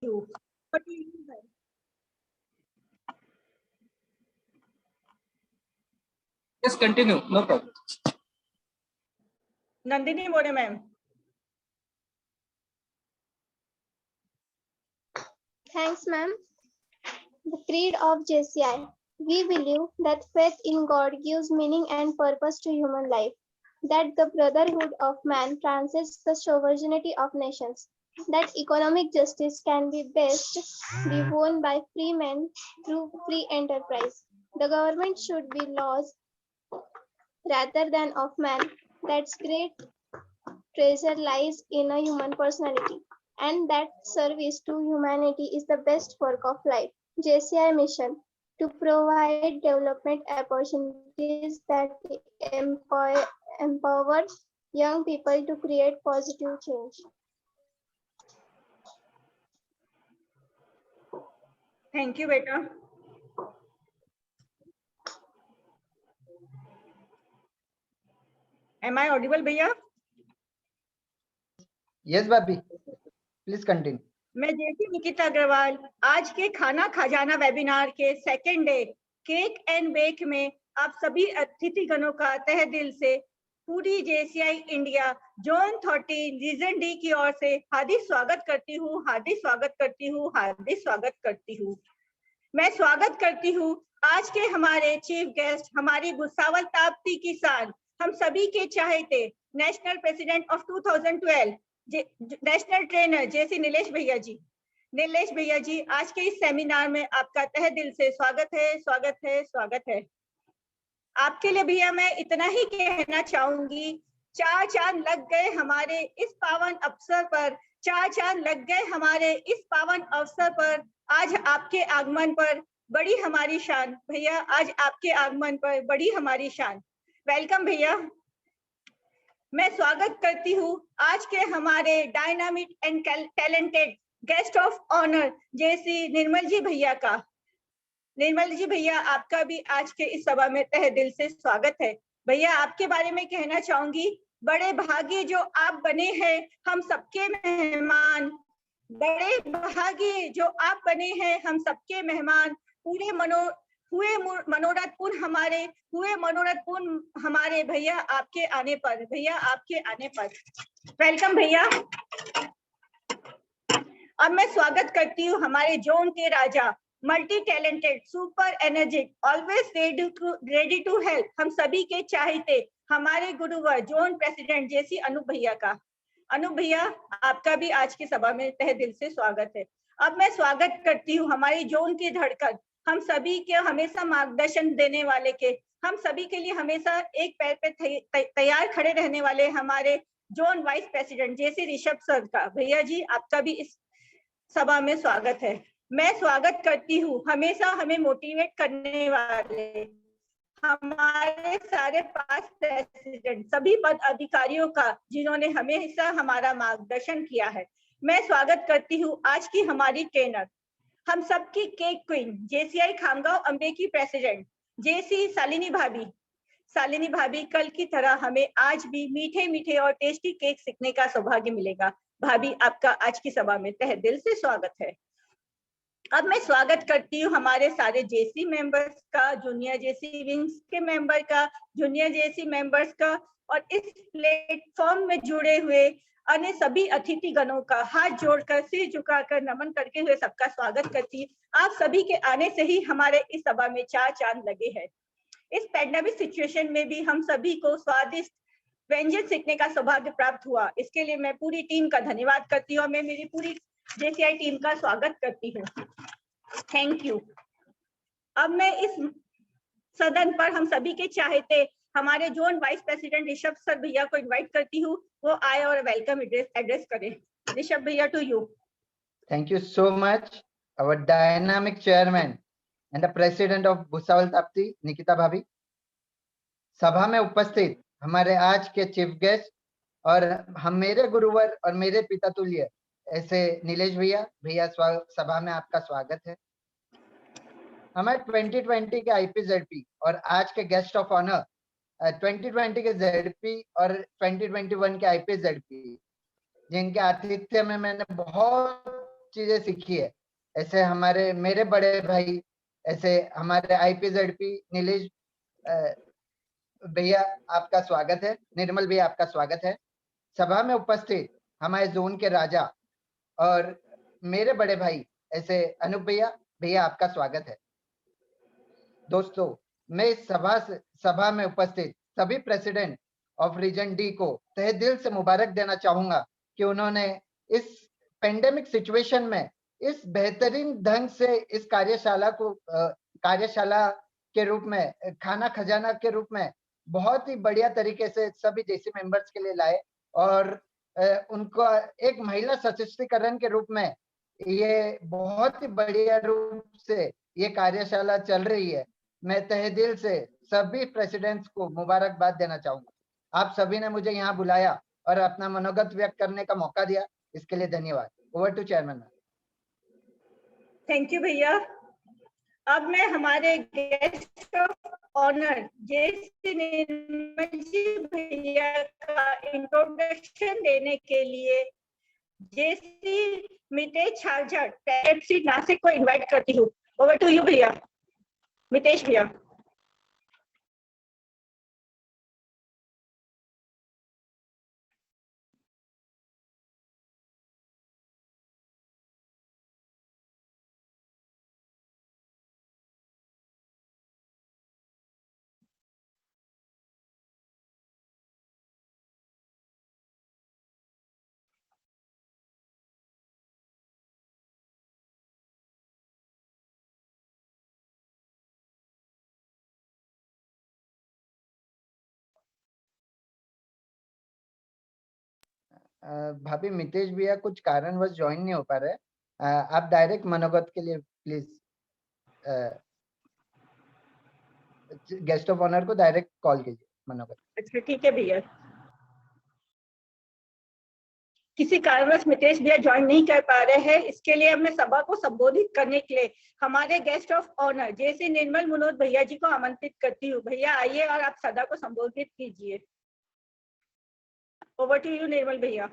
you. What do you mean by? Yes, continue. No problem. Nandini More, ma'am. Thanks, ma'am. The creed of JCI. We believe that faith in God gives meaning and purpose to human life, that the brotherhood of man transcends the sovereignty of nations, that economic justice can be best be won by free men through free enterprise. The government should be laws rather than of man, that's great treasure lies in a human personality, and that service to humanity is the best work of life. JCI mission to provide development opportunities that empower young people to create positive change. Thank you, beta. Am I audible, भैया? Yes, Babi. Please continue. मैं जेसी निकिता अग्रवाल आज के खाना Khazana webinar के second day cake and bake में आप सभी अतिथिगणों का तहे दिल से पूरी JCI India zone 13 region D की ओर से हार्दिक स्वागत करती हूँ, हार्दिक स्वागत करती हूँ, हार्दिक स्वागत करती हूँ। मैं स्वागत करती हूँ आज के हमारे चीफ गेस्ट, हमारी भुसावल ताप्ती किसान, हम सभी के चाहते national president of 2012 national trainer जैसे नीलेश भैया जी। नीलेश भैया जी, आज के इस सेमिनार में आपका तहे दिल से स्वागत है, स्वागत है, स्वागत है। आपके लिए भैया मैं इतना ही कहना चाहूंगी, चार चांद लग गए हमारे इस पावन अवसर पर, चार चांद लग गए हमारे इस पावन अवसर पर। आज आपके आगमन पर बड़ी हमारी शान भैया, आज आपके आगमन पर बड़ी हमारी शान। वेलकम भैया। मैं स्वागत करती हूँ आज के हमारे dynamic and talented guest of honour JC Nirmal ji भैया का। निर्मल जी भैया, आपका भी आज के इस सभा में तहे दिल से स्वागत है। भैया आपके बारे में कहना चाहूंगी, बड़े भागी जो आप बने हैं हम सबके मेहमान, बड़े भागी जो आप बने हैं हम सबके मेहमान। पूरे हुए मनोरथ पूर्ण हमारे भैया आपके आने पर, भैया आपके आने पर। वेलकम भैया। अब मैं स्वागत करती हूँ हमारे जोन के राजा, multi talented, super energetic, always ready to help, हम सभी के चाहते हमारे गुरुवर जोन प्रेसिडेंट जैसी अनूप भैया का। अनूप भैया, आपका भी आज की सभा में तहे दिल से स्वागत है। अब मैं स्वागत करती हूँ हमारी जोन की धड़कन, हम सभी के हमेशा मार्गदर्शन देने वाले के, हम सभी के लिए हमेशा एक पैर पे तैयार खड़े रहने वाले हमारे जोन वाइस प्रेसिडेंट जैसे ऋषभ सर का। भैया जी, आपका भी इस सभा में स्वागत है। मैं स्वागत करती हूँ हमेशा हमें मोटिवेट करने वाले हमारे सारे पास प्रेसिडेंट, सभी पद अधिकारियों का जिन्होंने हमेशा हमारा मार्गदर्शन किया है। मैं स्वागत करती हूँ आज की हमारी ट्रेनर, हम सबकी cake queen, JCI Khamgaon Ambe की प्रेसिडेंट जेसी शालिनी भाभी। शालिनी भाभी, कल की तरह हमें आज भी मीठे मीठे और टेस्टी केक सीखने का सौभाग्य मिलेगा। भाभी, आपका आज की सभा में तहे दिल से स्वागत है। अब मैं स्वागत करती हूँ हमारे सारे जेसी मेंबर्स का, जूनियर जेसी विंग्स के मेंबर का, जूनियर जेसी मेंबर्स का, और इस प्लेटफॉर्म में जुड़े हुए अन्य सभी अतिथि गणों का हाथ जोड़कर सिर झुकाकर नमन करके हुए सबका स्वागत करती है। आप सभी के आने से ही हमारे इस सभा में चार चांद लगे हैं। इस पैंडेमिक सिचुएशन में भी हम सभी को स्वादिष्ट व्यंजन सीखने का सौभाग्य प्राप्त हुआ, इसके लिए मैं पूरी टीम का धन्यवाद करती हूँ। मैं मेरी पूरी जेसीआई टीम का स्वागत करती हूँ। Thank you. अब मैं इस सदन पर हम सभी के चाहते हमारे zone vice president Rishabh sir भैया को इनवाइट करती हूँ, वो आए और वेलकम एड्रेस करें। ऋषभ भैया, to you. Thank you so much, our dynamic chairman and the president of Bhusawal Tapti, Nikita Bhabhi. सभा में उपस्थित हमारे आज के चीफ गेस्ट और हम मेरे गुरुवर और मेरे पिता तुल्य ऐसे नीलेश भैया सभा में आपका स्वागत है। हमारे 2020 के आईपीजेडपी और आज के गेस्ट ऑफ ऑनर 2020 के जेडपी और 2021 के आईपीजेडपी, जिनके आतिथ्य में मैंने बहुत चीजें सीखी है। ऐसे हमारे मेरे बड़े भाई, ऐसे हमारे IPZP नीलेश भैया आपका स्वागत है, निर्मल भैया आपका स्वागत है। सभा में उपस्थित हमारे जोन के राजा और मेरे बड़े भाई ऐसे अनूप भैया आपका स्वागत है। दोस्तों, मैं इस सभा में उपस्थित सभी प्रेसिडेंट ऑफ रीजन डी को तहे दिल से मुबारक देना चाहूंगा कि उन्होंने इस पेंडेमिक सिचुएशन में इस बेहतरीन ढंग से इस कार्यशाला के रूप में, खाना खजाना के रूप में बहुत ही बढ़िया तरीके से सभी जेसी मेंबर्स के लिए लाए और उनको एक महिला सशक्तिकरण के रूप में ये बहुत ही बढ़िया रूप से ये कार्यशाला चल रही है। मैं तहे दिल से सभी प्रेसिडेंट्स को मुबारकबाद देना चाहूंगा। आप सभी ने मुझे यहाँ बुलाया और अपना मनोगत व्यक्त करने का मौका दिया, इसके लिए धन्यवाद। Over to chairman. Thank you भैया। अब मैं हमारे guest of honour JC Nirmal ji भैया का इंट्रोडक्शन देने के लिए जेसी मितेश छाजट टैक्सी नासिक को इनवाइट करती हूँ। ओवर टू यू भैया, मितेश भैया। भाभी मितेश भैया कुछ कारणवश ज्वाइन नहीं हो पा रहे। आप डायरेक्ट मनोगत के लिए प्लीज गेस्ट ऑफ ऑनर को डायरेक्ट कॉल कीजिए मनोगत। अच्छा ठीक है भैया। किसी कारणवश मितेश भैया ज्वाइन नहीं कर पा रहे हैं, इसके लिए मैं सभा को संबोधित करने के लिए हमारे गेस्ट ऑफ ऑनर जैसे निर्मल मनोज भैया जी को आमंत्रित करती हूँ। भैया आइए और आप सभा को संबोधित कीजिए। ओवर टू यू निर्मल भैया।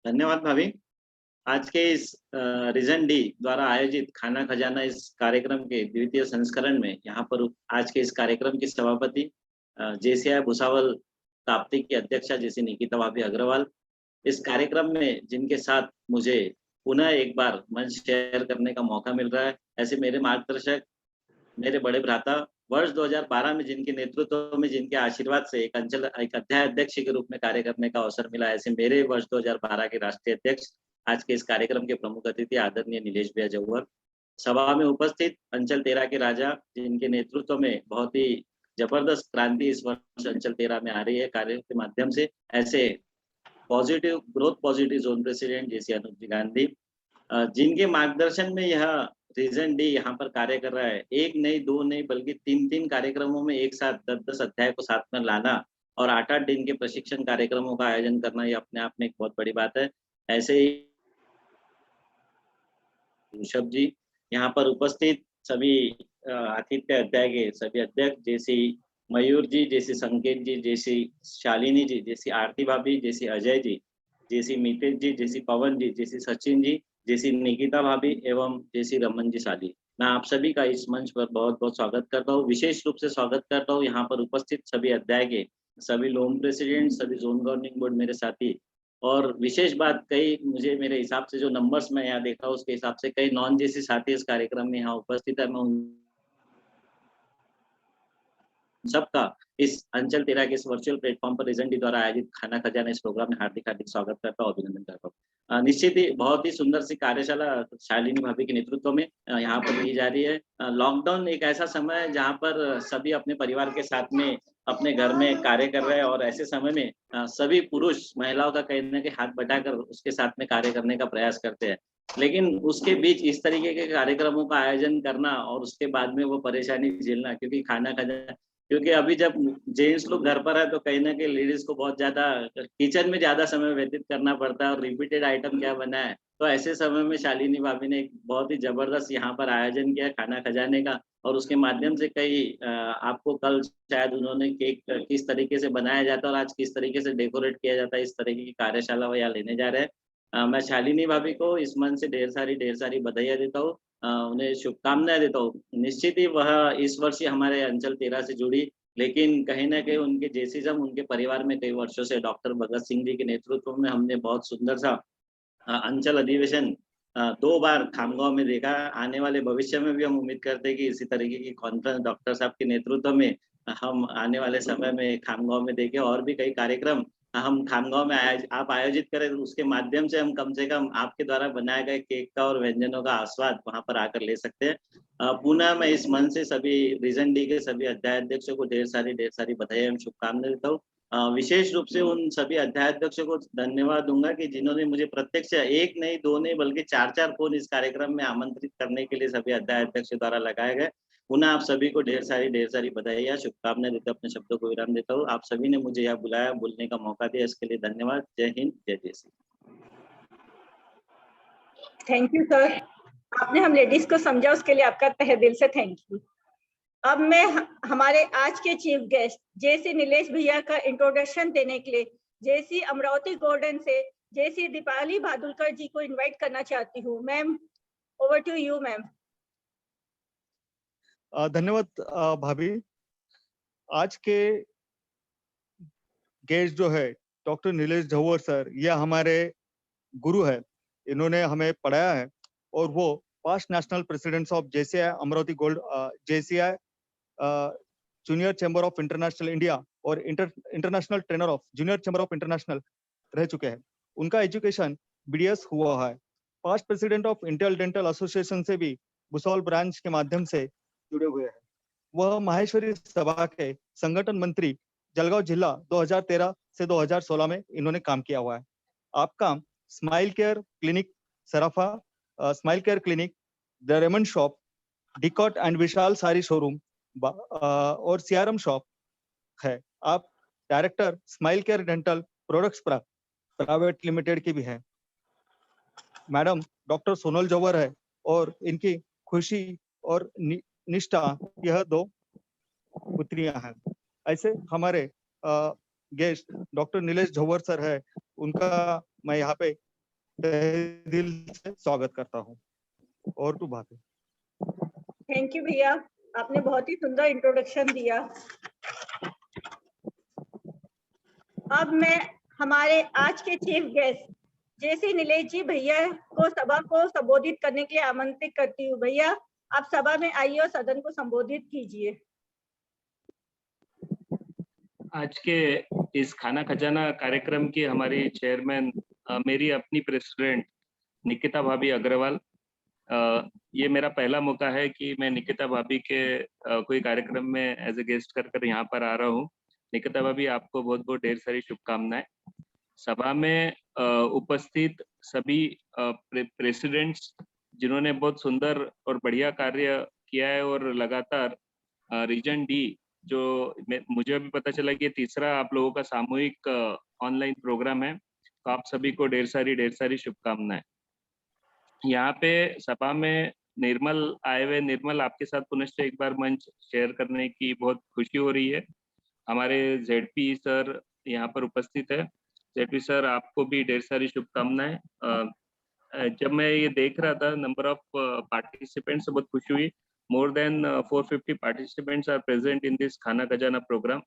धन्यवाद भाभी। आज के इस रीजन डी द्वारा आयोजित खाना खजाना इस कार्यक्रम के द्वितीय संस्करण में यहाँ पर आज के इस कार्यक्रम की सभापति JCI भुसावल ताप्ती की अध्यक्षा जैसी निकिता भाभी अग्रवाल, इस कार्यक्रम में जिनके साथ मुझे पुनः एक बार मंच शेयर करने का मौका मिल रहा है, ऐसे मेरे मार्गदर्शक, मेरे बड़े भ्राता, वर्ष 2012 में जिनके नेतृत्व में, जिनके आशीर्वाद से एक अध्याय अध्यक्ष के रूप में कार्य करने का अवसर मिला, ऐसे मेरे वर्ष 2012 के राष्ट्रीय अध्यक्ष, आज के इस कार्यक्रम के प्रमुख अतिथि आदरणीय नीलेश भैया जौहर, सभा में उपस्थित अंचल 13 के राजा, जिनके नेतृत्व में बहुत ही जबरदस्त क्रांति इस वर्ष अंचल 13 में आ रही है कार्य के माध्यम से, ऐसे पॉजिटिव जोन प्रेसिडेंट जैसे अनूप जी गांधी, जिनके मार्गदर्शन में यह रीजन डी यहाँ पर कार्य कर रहा है। एक नहीं, दो नहीं, बल्कि 3 कार्यक्रमों में एक साथ 10 अध्याय को साथ में लाना और 8 दिन के प्रशिक्षण कार्यक्रमों का आयोजन करना, ये अपने आप में एक बहुत बड़ी बात है। ऐसे ही ऋषभ जी, यहाँ पर उपस्थित सभी आतिथ्य अध्याय के सभी अध्यक्ष, जैसे मयूर जी, जैसे संकेत जी, जैसी शालिनी जी, जैसी आरती भाभी, जैसी अजय जी, जैसी मितेश जी, जैसी पवन जी, जैसी सचिन जी, जैसी निकिता भाभी एवं जैसी रमन जी साली, मैं आप सभी का इस मंच पर बहुत बहुत स्वागत करता हूँ। विशेष रूप से स्वागत करता हूँ यहाँ पर उपस्थित सभी अध्याय के सभी लोन प्रेसिडेंट, सभी जोन गवर्निंग बोर्ड मेरे साथी, और विशेष बात, कई मुझे मेरे हिसाब से जो नंबर्स मैं यहाँ देखा हूँ उसके हिसाब से कई नॉन जेसी साथी इस कार्यक्रम में यहाँ उपस्थित है। मैं सबका इस अंचल 13 के इस वर्चुअल प्लेटफॉर्म पर रीजन डी द्वारा आयोजित खाना खजाना इस प्रोग्राम में हार्दिक स्वागत करता हूँ, अभिनंदन करता हूँ। निश्चित ही बहुत ही सुंदर सी कार्यशाला शालिनी भाभी के नेतृत्व में यहाँ पर ली जा रही है। लॉकडाउन एक ऐसा समय है जहाँ पर सभी अपने परिवार के साथ में अपने घर में कार्य कर रहे हैं, और ऐसे समय में सभी पुरुष महिलाओं का कहीं ना कहीं हाथ बटाकर उसके साथ में कार्य करने का प्रयास करते हैं, लेकिन उसके बीच इस तरीके के कार्यक्रमों का आयोजन करना और उसके बाद में वो परेशानी झेलना, क्योंकि खाना खजाना क्योंकि अभी जब जेंट्स लोग घर पर है तो कहीं ना कहीं लेडीज को बहुत ज्यादा किचन में ज्यादा समय व्यतीत करना पड़ता है और रिपीटेड आइटम क्या बना है। तो ऐसे समय में शालिनी भाभी ने एक बहुत ही जबरदस्त यहाँ पर आयोजन किया खाना खजाने का, और उसके माध्यम से कई आपको कल शायद उन्होंने केक किस तरीके से बनाया जाता है और आज किस तरीके से डेकोरेट किया जाता है, इस तरीके की कार्यशाला वो यहाँ लेने जा रहे हैं। मैं शालिनी भाभी को इस मन से ढेर सारी बधाइयाँ देता हूँ, उन्हें शुभकामनाएं देता हूँ। निश्चित ही वह इस वर्ष ही हमारे अंचल 13 से जुड़ी, लेकिन कहीं न कहीं उनके जेसिज्म उनके परिवार में कई वर्षों से डॉक्टर भगत सिंह जी के नेतृत्व में हमने बहुत सुंदर सा अंचल अधिवेशन 2 बार खामगाँव में देखा। आने वाले भविष्य में भी हम उम्मीद करते हैं कि इसी तरीके की कॉन्फ्रेंस डॉक्टर साहब के नेतृत्व में हम आने वाले समय में खामगाँव में देखें, और भी कई कार्यक्रम हम खामगाँव में आप आयोजित करें, तो उसके माध्यम से कम आपके द्वारा बनाए गए केक का और व्यंजनों का आस्वाद वहाँ पर आकर ले सकते हैं। पुनः मैं इस मन से सभी रीजन डी के सभी अध्यायाध्यक्षों को ढेर सारी बधाई एवं शुभकामनाएं देता हूँ। विशेष रूप से उन सभी अध्यायाध्यक्षों को धन्यवाद दूंगा कि जिन्होंने मुझे प्रत्यक्ष 1 नहीं 2 नहीं बल्कि 4 फोन इस कार्यक्रम में आमंत्रित करने के लिए सभी अध्यायाध्यक्ष द्वारा लगाए गए। पुनः आप सभी को ढेर सारी बधाइयाँ शुभकामनाएं देते अपने शब्दों को विराम देता हूँ। आप सभी ने मुझे यहाँ बुलाया, बोलने का मौका दिया, इसके लिए धन्यवाद। जय हिंद, जय जयसिंह। थैंक यू सर, आपने हम लेडीज को समझा, उसके लिए आपका तहे दिल से थैंक यू। अब मैं हमारे आज के चीफ गेस्ट जेसी नीलेश भैया का इंट्रोडक्शन देने के लिए जेसी अमरावती गार्डन से जेसी दीपाली भादुलकर जी को इनवाइट करना चाहती हूँ। Ma'am, over to you ma'am. धन्यवाद भाभी। आज के गेस्ट जो है डॉक्टर नीलेश झव्वर सर, यह हमारे गुरु है। इन्होंने हमें पढ़ाया है और वो past national presidents of JCI Amravati gold, JCI junior chamber of international India और international trainer of junior chamber of international रह चुके हैं। उनका एजुकेशन बीडीएस हुआ है। Past president of Indian dental association से भी भुसावल ब्रांच के माध्यम से जुड़े हुए हैं। वह माहेश्वरी सभा के संगठन मंत्री जलगांव जिला 2013 से 2016 में इन्होंने काम किया हुआ है। आपका smile care clinic Sarafa, smile care clinic, the Raymond shop, डिकॉट एंड विशाल सारी शोरूम और सीआरएम शॉप है। आप director smile care dental products private limited की भी है। मैडम डॉक्टर सोनल जव्वर है और इनकी खुशी और निष्ठा, यह 2 पुत्रियां हैं। ऐसे हमारे गेस्ट डॉक्टर नीलेश झव्वर सर है, उनका मैं यहाँ पे दिल से स्वागत करता हूँ। और तू बात है। थैंक यू भैया, आपने बहुत ही सुंदर इंट्रोडक्शन दिया। अब मैं हमारे आज के चीफ गेस्ट जेसी नीलेश जी भैया को सभा को संबोधित करने के लिए आमंत्रित करती हूँ। भैया, आप सभा में आइए और सदन को संबोधित कीजिए। आज के इस खाना खजाना कार्यक्रम की हमारी चेयरमैन, मेरी अपनी प्रेसिडेंट निकिता भाभी अग्रवाल, ये मेरा पहला मौका है कि मैं निकिता भाभी के कोई कार्यक्रम में एज ए गेस्ट कर यहाँ पर आ रहा हूँ। निकिता भाभी, आपको बहुत बहुत ढेर सारी शुभकामनाएं। सभा में उपस्थित सभी प्रेसिडेंट्स जिन्होंने बहुत सुंदर और बढ़िया कार्य किया है, और लगातार रीजन डी जो मुझे अभी पता चला कि तीसरा आप लोगों का सामूहिक ऑनलाइन प्रोग्राम है, तो आप सभी को ढेर सारी शुभकामनाएं। यहाँ पे सभा में निर्मल आए हुए, निर्मल आपके साथ पुनश्च एक बार मंच शेयर करने की बहुत खुशी हो रही है। हमारे जेडपी सर यहाँ पर उपस्थित है। जेडपी सर, आपको भी ढेर सारी शुभकामनाएं। जब मैं ये देख रहा था नंबर ऑफ पार्टिसिपेंट्स, बहुत खुशी हुई। More than 450 participants are present in this Khana Khazana programme,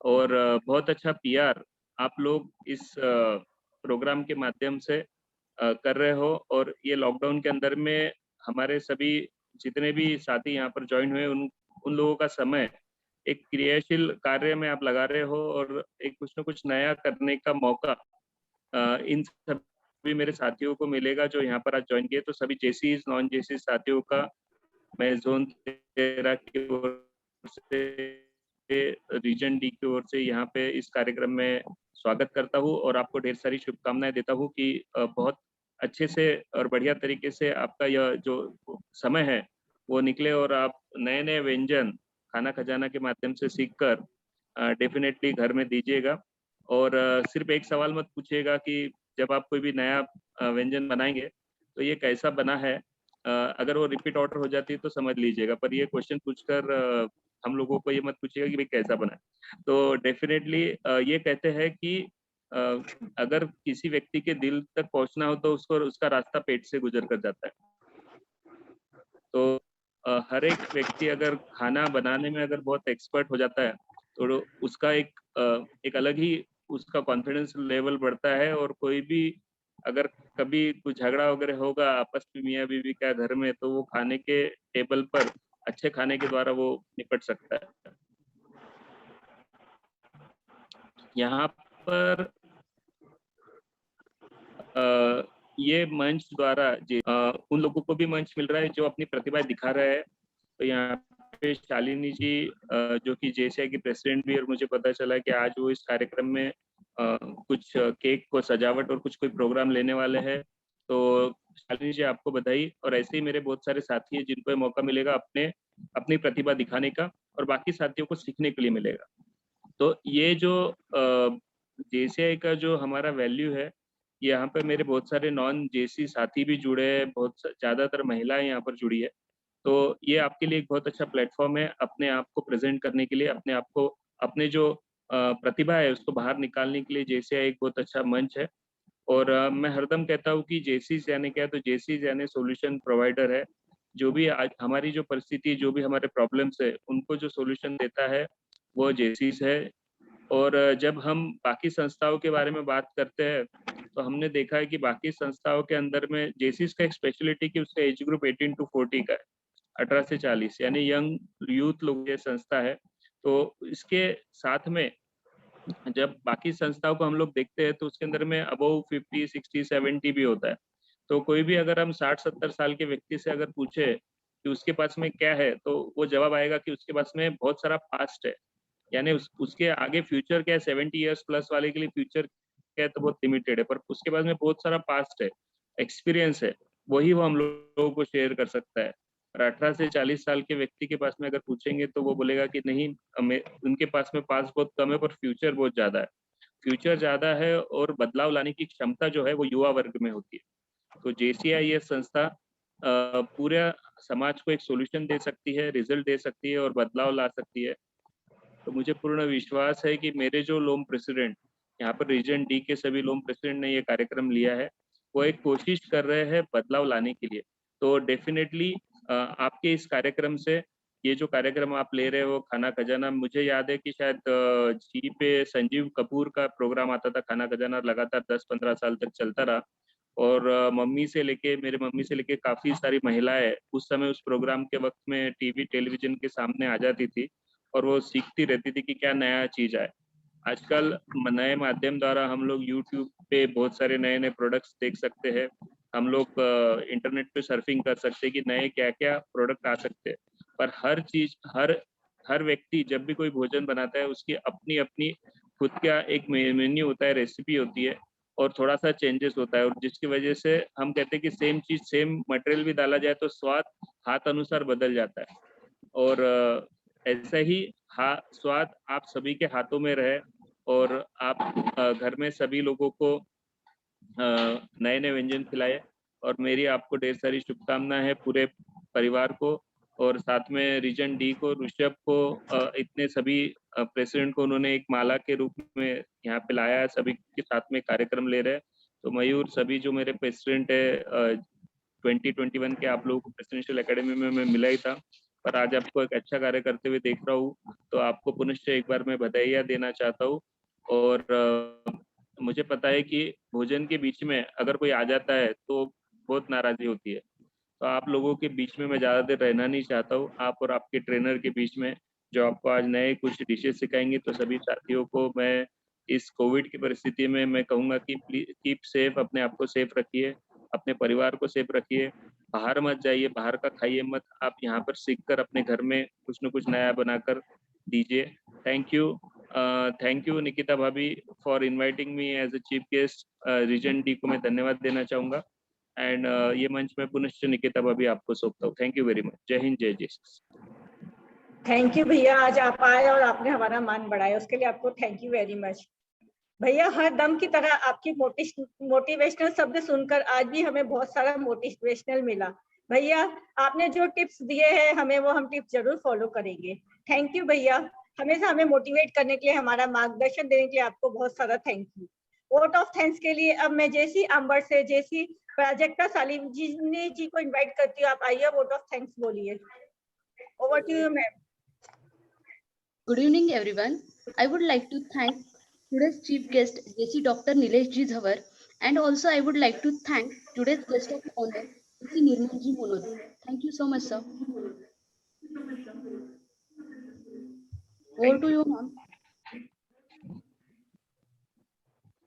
और बहुत अच्छा पीआर आप लोग इस प्रोग्राम के माध्यम से कर रहे हो। और ये लॉकडाउन के अंदर में हमारे सभी जितने भी साथी यहाँ पर ज्वाइन हुए, उन लोगों का समय एक क्रियाशील कार्य में आप लगा रहे हो, और एक कुछ न कुछ नया करने का मौका इन सभी मेरे साथियों को मिलेगा जो यहाँ पर आज ज्वाइन किए। तो सभी जेसीज नॉन जेसीज साथियों का मैं जोन 13 की ओर से, रीजन डी की ओर से यहाँ पे इस कार्यक्रम में स्वागत करता हूँ, और आपको ढेर सारी शुभकामनाएं देता हूँ कि बहुत अच्छे से और बढ़िया तरीके से आपका यह जो समय है वो निकले, और आप नए व्यंजन खाना खजाना के माध्यम से सीखकर डेफिनेटली घर में दीजिएगा। और सिर्फ एक सवाल मत पूछिएगा कि जब आप कोई भी नया व्यंजन बनाएंगे तो ये कैसा बना है, अगर वो रिपीट ऑर्डर हो जाती है तो समझ लीजिएगा, पर ये क्वेश्चन पूछकर हम लोगों को ये मत पूछिएगा कि भाई कैसा बना है। तो डेफिनेटली ये कहते हैं कि अगर किसी व्यक्ति के दिल तक पहुंचना हो तो उसको उसका रास्ता पेट से गुजर कर जाता है। तो हर एक व्यक्ति अगर खाना बनाने में अगर बहुत एक्सपर्ट हो जाता है तो उसका एक अलग ही उसका कॉन्फिडेंस लेवल बढ़ता है, और कोई भी अगर कभी कुछ झगड़ा वगैरह होगा आपस में मियाँ बीवी का घर में, तो वो खाने के टेबल पर अच्छे खाने के द्वारा वो निपट सकता है। यहाँ पर ये मंच द्वारा उन लोगों को भी मंच मिल रहा है जो अपनी प्रतिभा दिखा रहे हैं। तो यहाँ पे शालिनी जी जो कि जेसीआई की प्रेसिडेंट भी, और मुझे पता चला कि आज वो इस कार्यक्रम में कुछ केक को सजावट और कुछ कोई प्रोग्राम लेने वाले हैं। तो शालिनी जी आपको बधाई, और ऐसे ही मेरे बहुत सारे साथी हैं जिनको मौका मिलेगा अपनी प्रतिभा दिखाने का, और बाकी साथियों को सीखने के लिए मिलेगा। तो ये जो जेसीआई का जो हमारा वैल्यू है, यहाँ पे मेरे बहुत सारे नॉन जेसी साथी भी जुड़े हैं, बहुत ज़्यादातर महिलाएं यहाँ पर जुड़ी है। तो ये आपके लिए एक बहुत अच्छा प्लेटफॉर्म है अपने आप को प्रेजेंट करने के लिए, अपने आप को, अपने जो प्रतिभा है उसको बाहर निकालने के लिए जेसीआई एक बहुत अच्छा मंच है। और मैं हरदम कहता हूँ कि जेसीस यानी क्या है, तो जेसीस यानी सॉल्यूशन प्रोवाइडर है। जो भी आज हमारी जो परिस्थिति, जो भी हमारे प्रॉब्लम्स है, उनको जो सॉल्यूशन देता है वो जेसीस है। और जब हम बाकी संस्थाओं के बारे में बात करते हैं तो हमने देखा है कि बाकी संस्थाओं के अंदर में जेसीस का एक स्पेशलिटी कि उसका एज ग्रुप 18 to 40 का है, 18 से 40 यानी यंग यूथ लोग ये संस्था है। तो इसके साथ में जब बाकी संस्थाओं को हम लोग देखते हैं तो उसके अंदर में अबव 50, 60, 70 भी होता है। तो कोई भी अगर हम 60-70 साल के व्यक्ति से अगर पूछे कि उसके पास में क्या है, तो वो जवाब आएगा कि उसके पास में बहुत सारा पास्ट है, यानी उसके आगे फ्यूचर क्या है। 70 इयर्स प्लस वाले के लिए फ्यूचर क्या है तो बहुत लिमिटेड है, पर उसके पास में बहुत सारा पास्ट है, एक्सपीरियंस है, वही वो हम लोगों को शेयर कर सकता है। और 18 से 40 साल के व्यक्ति के पास में अगर पूछेंगे तो वो बोलेगा कि नहीं, उनके पास में पास्ट बहुत कम है पर फ्यूचर बहुत ज्यादा है। फ्यूचर ज्यादा है और बदलाव लाने की क्षमता जो है वो युवा वर्ग में होती है। तो जेसीआई ये संस्था पूरे समाज को एक सॉल्यूशन दे सकती है, रिजल्ट दे सकती है और बदलाव ला सकती है। तो मुझे पूर्ण विश्वास है कि मेरे जो लोम प्रेसिडेंट, यहाँ पर रीजन डी के सभी लोम प्रेसिडेंट ने ये कार्यक्रम लिया है, वो एक कोशिश कर रहे हैं बदलाव लाने के लिए। तो डेफिनेटली आपके इस कार्यक्रम से, ये जो कार्यक्रम आप ले रहे हो खाना खजाना, मुझे याद है कि शायद जी पे संजीव कपूर का प्रोग्राम आता था खाना खजाना, लगातार 10-15 साल तक चलता रहा। और मेरे मम्मी से लेके काफी सारी महिलाएं उस समय उस प्रोग्राम के वक्त में टीवी टेलीविजन के सामने आ जाती थी और वो सीखती रहती थी कि क्या नया चीज आए। आजकल नए माध्यम द्वारा हम लोग यूट्यूब पे बहुत सारे नए नए प्रोडक्ट्स देख सकते हैं, हम लोग इंटरनेट पे सर्फिंग कर सकते हैं कि नए क्या क्या प्रोडक्ट आ सकते हैं। पर हर चीज, हर व्यक्ति जब भी कोई भोजन बनाता है उसकी अपनी अपनी खुद का एक मेन्यू होता है, रेसिपी होती है, और थोड़ा सा चेंजेस होता है, और जिसकी वजह से हम कहते हैं कि सेम चीज सेम मटेरियल भी डाला जाए तो स्वाद हाथ अनुसार बदल जाता है। और ऐसा ही स्वाद आप सभी के हाथों में रहे, और आप घर में सभी लोगों को नए नए व्यंजन खिलाए। और मेरी आपको ढेर सारी शुभकामनाएं है पूरे परिवार को, और साथ में रीजन डी को, ऋषभ को, इतने सभी प्रेसिडेंट को उन्होंने एक माला के रूप में यहाँ पे लाया है, सभी के साथ में कार्यक्रम ले रहे हैं। तो मयूर, सभी जो मेरे प्रेसिडेंट है 2021 के, आप लोगों को प्रेसिडेंशियल एकेडमी में मैं मिला ही था, पर आज आपको एक अच्छा कार्य करते हुए देख रहा हूँ, तो आपको पुनश्च एक बार मैं बधाइयाँ देना चाहता हूँ। और मुझे पता है कि भोजन के बीच में अगर कोई आ जाता है तो बहुत नाराजगी होती है, तो आप लोगों के बीच में मैं ज़्यादा देर रहना नहीं चाहता हूँ, आप और आपके ट्रेनर के बीच में, जो आपको आज नए कुछ डिशेस सिखाएंगे। तो सभी साथियों को मैं इस कोविड की परिस्थिति में मैं कहूँगा कि प्लीज कीप सेफ, अपने आप को सेफ रखिए, अपने परिवार को सेफ रखिए, बाहर मत जाइए, बाहर का खाइए मत, आप यहाँ पर सीख कर अपने घर में कुछ न कुछ नया बनाकर दीजिए। थैंक यू निकिता भाभी for inviting me as a chief guest. Region D को मैं धन्यवाद देना चाहूँगा, एंड ये मंच में पुनश्च निकिता भाभी आपको सौंपता हूँ। Thank you very much. जय हिंद, जय जीसस। थैंक यू भैया, आज आप आए और आपने हमारा मान बढ़ाया, उसके लिए आपको थैंक यू वेरी मच। भैया हर दम की तरह आपकी मोटिवेशनल शब्द सुनकर आज भी हमें बहुत सारा मोटिवेशनल मिला। भैया आपने जो टिप्स दिए हैं हमें, वो हम टिप्स जरूर फॉलो करेंगे। थैंक यू भैया, हमेशा हमें मोटिवेट करने के लिए, हमारा मार्गदर्शन देने के लिए आपको बहुत सारा thank you. Vote of thanks के लिए अब मैं जेसी अंबर से जेसी प्राजक्ता सालिम जी को इनवाइट करती हूँ। आप आइए, वोट ऑफ थैंक्स बोलिए। Over to you ma'am. Good evening, everyone. I would like to thank today's chief guest, JC Dr. Nilesh Ji Jhawar, and also I would like to thank today's guest of honor, JC Nirmal Ji Munod. Thank you so much, sir. Over to you, ma'am.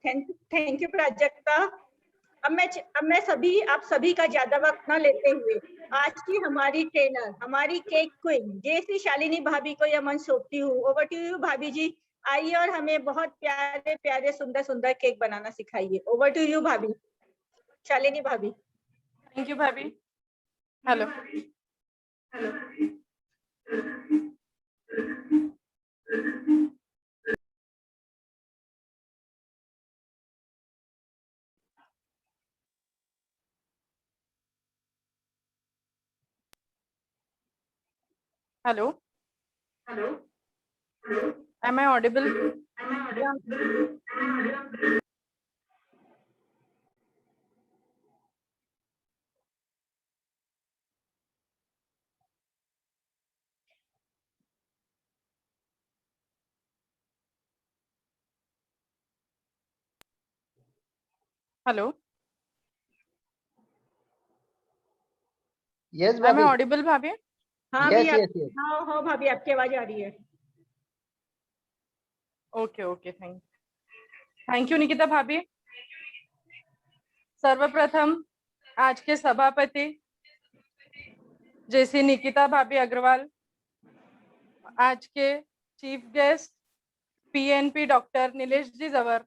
Thank you Prajakta. अब मैं आप सभी का ज्यादा वक्त न लेते हुए आज की हमारी ट्रेनर, हमारी केक क्वीन जेसी शालिनी भाभी को यह मंच सौंपती हूँ। ओवर टू यू भाभी जी, आइए और हमें बहुत प्यारे प्यारे सुंदर सुंदर केक बनाना सिखाइए। ओवर टू यू भाभी, शालिनी भाभी। थैंक यू भाभी। Hello hello hello, am I audible? Hello, Yes, am I Bhabhi. audible भाभी? हाँ Yes, भैया, yes, yes. हाँ भाभी, आपकी आवाज आ रही है। Okay okay, thank you Nikita भाभी। सर्वप्रथम आज के सभापति जैसी निकिता भाभी अग्रवाल, आज के chief guest PNP doctor Nilesh ji Jawar,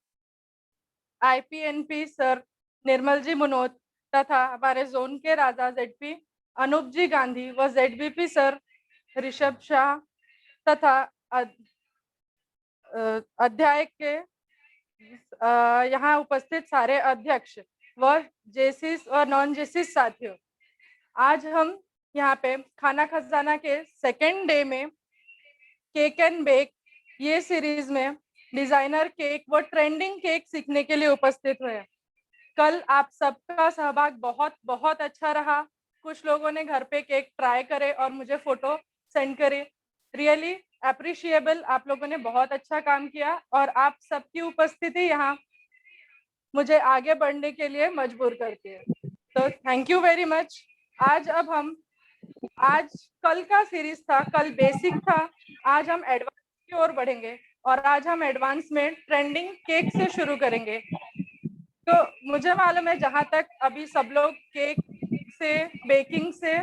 IPNP sir Nirmal ji Munod तथा हमारे जोन के राजा जेडपी अनूप जी गांधी व जेडबीपी सर ऋषभ शाह तथा अध्याय के यहाँ उपस्थित सारे अध्यक्ष व जेसिस और नॉन जेसिस साथियों, आज हम यहाँ पे खाना खजाना के सेकेंड डे में केक एंड बेक ये सीरीज में डिजाइनर केक व ट्रेंडिंग केक सीखने के लिए उपस्थित हुए। कल आप सबका सहभाग बहुत बहुत अच्छा रहा। कुछ लोगों ने घर पे केक ट्राई करे और मुझे फोटो सेंड करे। रियली अप्रिशिएबल, आप लोगों ने बहुत अच्छा काम किया और आप सबकी उपस्थिति यहाँ मुझे आगे बढ़ने के लिए मजबूर करती है, तो थैंक यू वेरी मच। आज कल का सीरीज था, कल बेसिक था, आज हम एडवांस की ओर बढ़ेंगे और आज हम एडवांस में ट्रेंडिंग केक से शुरू करेंगे। तो मुझे मालूम है जहां तक अभी सब लोग केक से बेकिंग से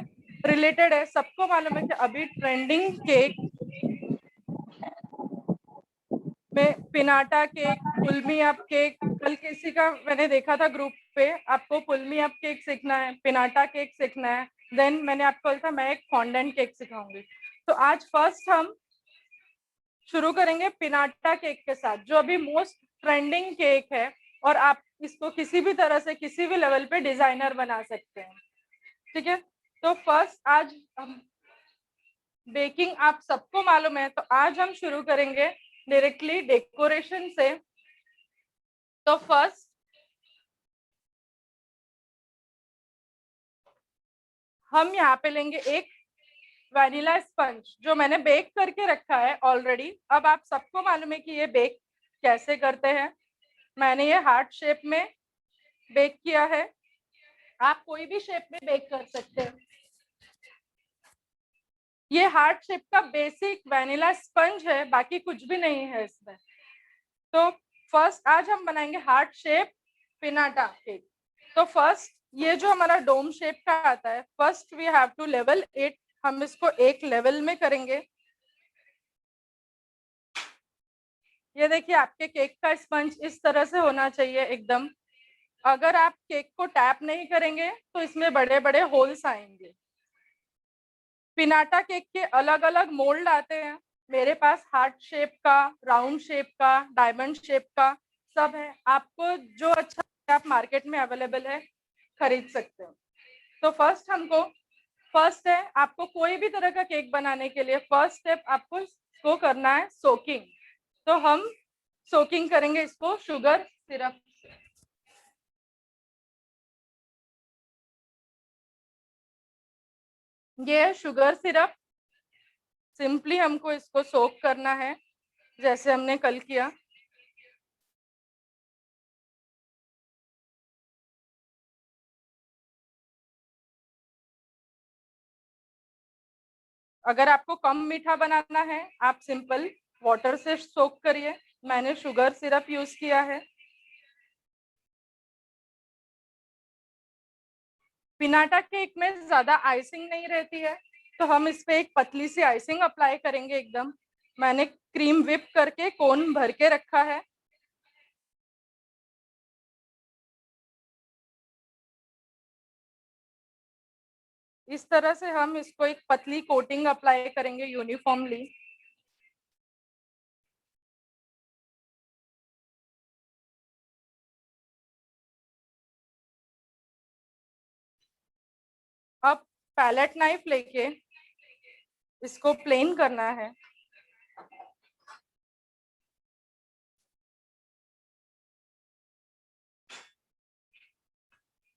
रिलेटेड है, सबको मालूम है कि अभी ट्रेंडिंग केक में पिनाटा केक, पुलमी अप केक, कल किसी का मैंने देखा था ग्रुप पे, आपको पुलमी अप केक सीखना है, पिनाटा केक सीखना है, देन मैंने आपको बोला था मैं एक फॉन्डेंट केक सिखाऊंगी। तो आज फर्स्ट हम शुरू करेंगे पिनाटा केक के साथ, जो अभी मोस्ट ट्रेंडिंग केक है और आप इसको किसी भी तरह से किसी भी लेवल पे डिजाइनर बना सकते हैं। ठीक है, तो फर्स्ट आज हम बेकिंग आप सबको मालूम है, तो आज हम शुरू करेंगे डायरेक्टली डेकोरेशन से। तो फर्स्ट हम यहाँ पे लेंगे एक वैनिला स्पंज जो मैंने बेक करके रखा है ऑलरेडी। अब आप सबको मालूम है कि ये बेक कैसे करते हैं। मैंने ये हार्ट शेप में बेक किया है, आप कोई भी शेप में बेक कर सकते हैं। ये हार्ट शेप का बेसिक वैनिला स्पंज है, बाकी कुछ भी नहीं है इसमें। तो फर्स्ट आज हम बनाएंगे हार्ट शेप पिनाटा केक। तो फर्स्ट ये जो हमारा डोम शेप का आता है, first we have to level it, हम इसको एक लेवल में करेंगे। ये देखिए आपके केक का स्पंज इस तरह से होना चाहिए एकदम। अगर आप केक को टैप नहीं करेंगे तो इसमें बड़े बड़े होल्स आएंगे। पिनाटा केक के अलग अलग मोल्ड आते हैं, मेरे पास हार्ट शेप का, राउंड शेप का, डायमंड शेप का सब है। आपको जो अच्छा आप मार्केट में अवेलेबल है खरीद सकते हो। तो फर्स्ट है आपको कोई भी तरह का केक बनाने के लिए फर्स्ट स्टेप आपको इसको करना है सोकिंग। तो हम सोकिंग करेंगे इसको शुगर सिरप। ये है शुगर सिरप। सिंपली हमको इसको सोक करना है जैसे हमने कल किया। अगर आपको कम मीठा बनाना है आप सिंपल वाटर से सोक करिए, मैंने शुगर सिरप यूज किया है। पिनाटा केक में ज्यादा आइसिंग नहीं रहती है, तो हम इस पे एक पतली सी आइसिंग अप्लाई करेंगे एकदम। मैंने क्रीम व्हिप करके कोन भर के रखा है। इस तरह से हम इसको एक पतली कोटिंग अप्लाई करेंगे यूनिफॉर्मली। अब पैलेट नाइफ लेके इसको प्लेन करना है।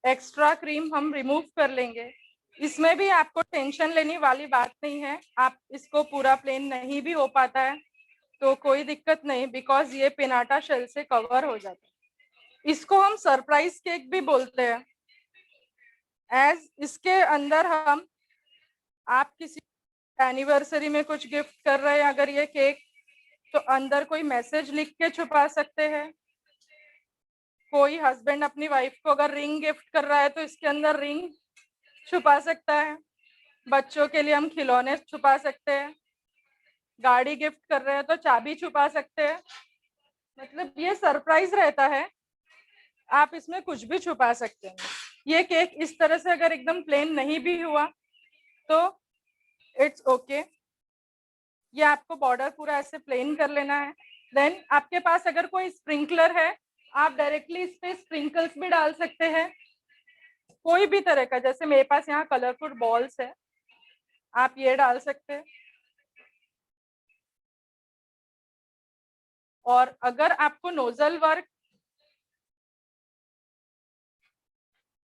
एक्स्ट्रा क्रीम हम रिमूव कर लेंगे। इसमें भी आपको टेंशन लेने वाली बात नहीं है, आप इसको पूरा प्लेन नहीं भी हो पाता है तो कोई दिक्कत नहीं, बिकॉज ये पिनाटा शेल से कवर हो जाता है। इसको हम सरप्राइज केक भी बोलते हैं। एज इसके अंदर हम आप किसी एनिवर्सरी में कुछ गिफ्ट कर रहे हैं अगर ये केक, तो अंदर कोई मैसेज लिख के छुपा सकते हैं। कोई हस्बैंड अपनी वाइफ को अगर रिंग गिफ्ट कर रहा है तो इसके अंदर रिंग छुपा सकता है। बच्चों के लिए हम खिलौने छुपा सकते हैं। गाड़ी गिफ्ट कर रहे हैं तो चाबी छुपा सकते हैं। मतलब ये सरप्राइज रहता है, आप इसमें कुछ भी छुपा सकते हैं। ये केक इस तरह से अगर एकदम प्लेन नहीं भी हुआ तो इट्स ओके। ये आपको बॉर्डर पूरा ऐसे प्लेन कर लेना है। देन आपके पास अगर कोई स्प्रिंकलर है आप डायरेक्टली इस पे स्प्रिंकल्स भी डाल सकते हैं, कोई भी तरह का। जैसे मेरे पास यहाँ कलरफुल बॉल्स है, आप ये डाल सकते हैं। और अगर आपको नोजल वर्क,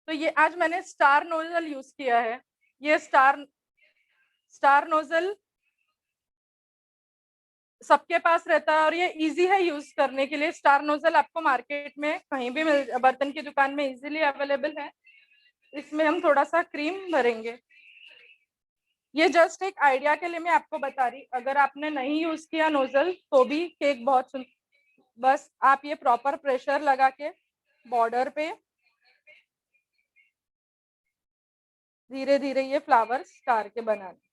तो ये आज मैंने स्टार नोजल यूज किया है। ये स्टार नोजल सबके पास रहता है और ये इजी है यूज करने के लिए। स्टार नोजल आपको मार्केट में कहीं भी बर्तन की दुकान में इजीली अवेलेबल है। इसमें हम थोड़ा सा क्रीम भरेंगे। ये जस्ट एक आइडिया के लिए मैं आपको बता रही, अगर आपने नहीं यूज किया नोजल तो भी केक बहुत बस आप ये प्रॉपर प्रेशर लगा के बॉर्डर पे धीरे धीरे ये फ्लावर्स स्टार के बनाने।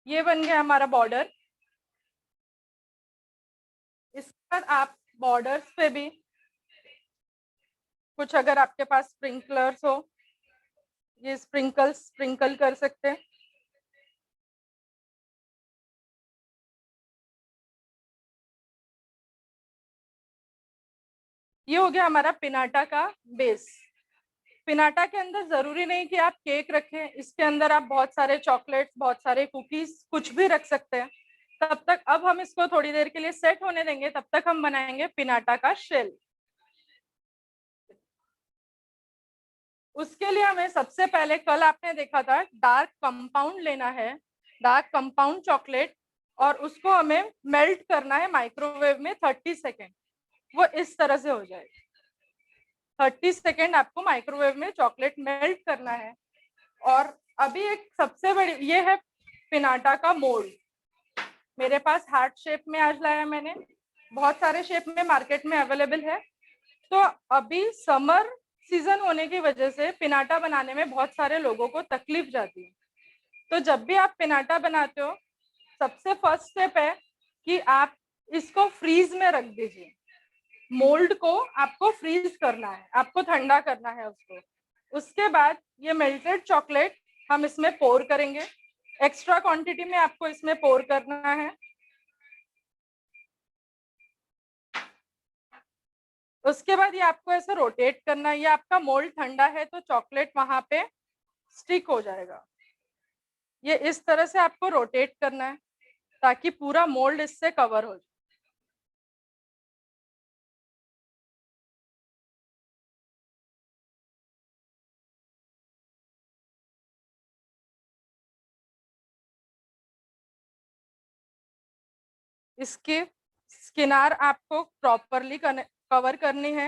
ये बन गया हमारा बॉर्डर। इसके बाद आप बॉर्डर्स पे भी कुछ अगर आपके पास स्प्रिंकलर्स हो, ये स्प्रिंकल कर सकते हैं। ये हो गया हमारा पिनाटा का बेस। पिनाटा के अंदर जरूरी नहीं कि आप केक रखें, इसके अंदर आप बहुत सारे चॉकलेट्स, बहुत सारे कुकीज, कुछ भी रख सकते हैं। तब तक अब हम इसको थोड़ी देर के लिए सेट होने देंगे, तब तक हम बनाएंगे पिनाटा का शेल। उसके लिए हमें सबसे पहले, कल आपने देखा था, डार्क कंपाउंड लेना है, डार्क कंपाउंड चॉकलेट, और उसको हमें मेल्ट करना है माइक्रोवेव में 30 सेकेंड। वो इस तरह से हो जाएगा। 30 सेकेंड आपको माइक्रोवेव में चॉकलेट मेल्ट करना है। और अभी एक सबसे बड़ी, ये है पिनाटा का मोल्ड। मेरे पास हार्ट शेप में आज लाया मैंने, बहुत सारे शेप में मार्केट में अवेलेबल है। तो अभी समर सीजन होने की वजह से पिनाटा बनाने में बहुत सारे लोगों को तकलीफ जाती है। तो जब भी आप पिनाटा बनाते हो, सबसे फर्स्ट स्टेप है कि आप इसको फ्रीज में रख दीजिए। मोल्ड को आपको फ्रीज करना है, आपको ठंडा करना है उसको। उसके बाद ये मेल्टेड चॉकलेट हम इसमें पोर करेंगे। एक्स्ट्रा क्वांटिटी में आपको इसमें पोर करना है। उसके बाद ये आपको ऐसे रोटेट करना है। ये आपका मोल्ड ठंडा है तो चॉकलेट वहां पे स्टिक हो जाएगा। ये इस तरह से आपको रोटेट करना है ताकि पूरा मोल्ड इससे कवर हो जाए। इसके किनार आपको प्रॉपरली कवर करनी है।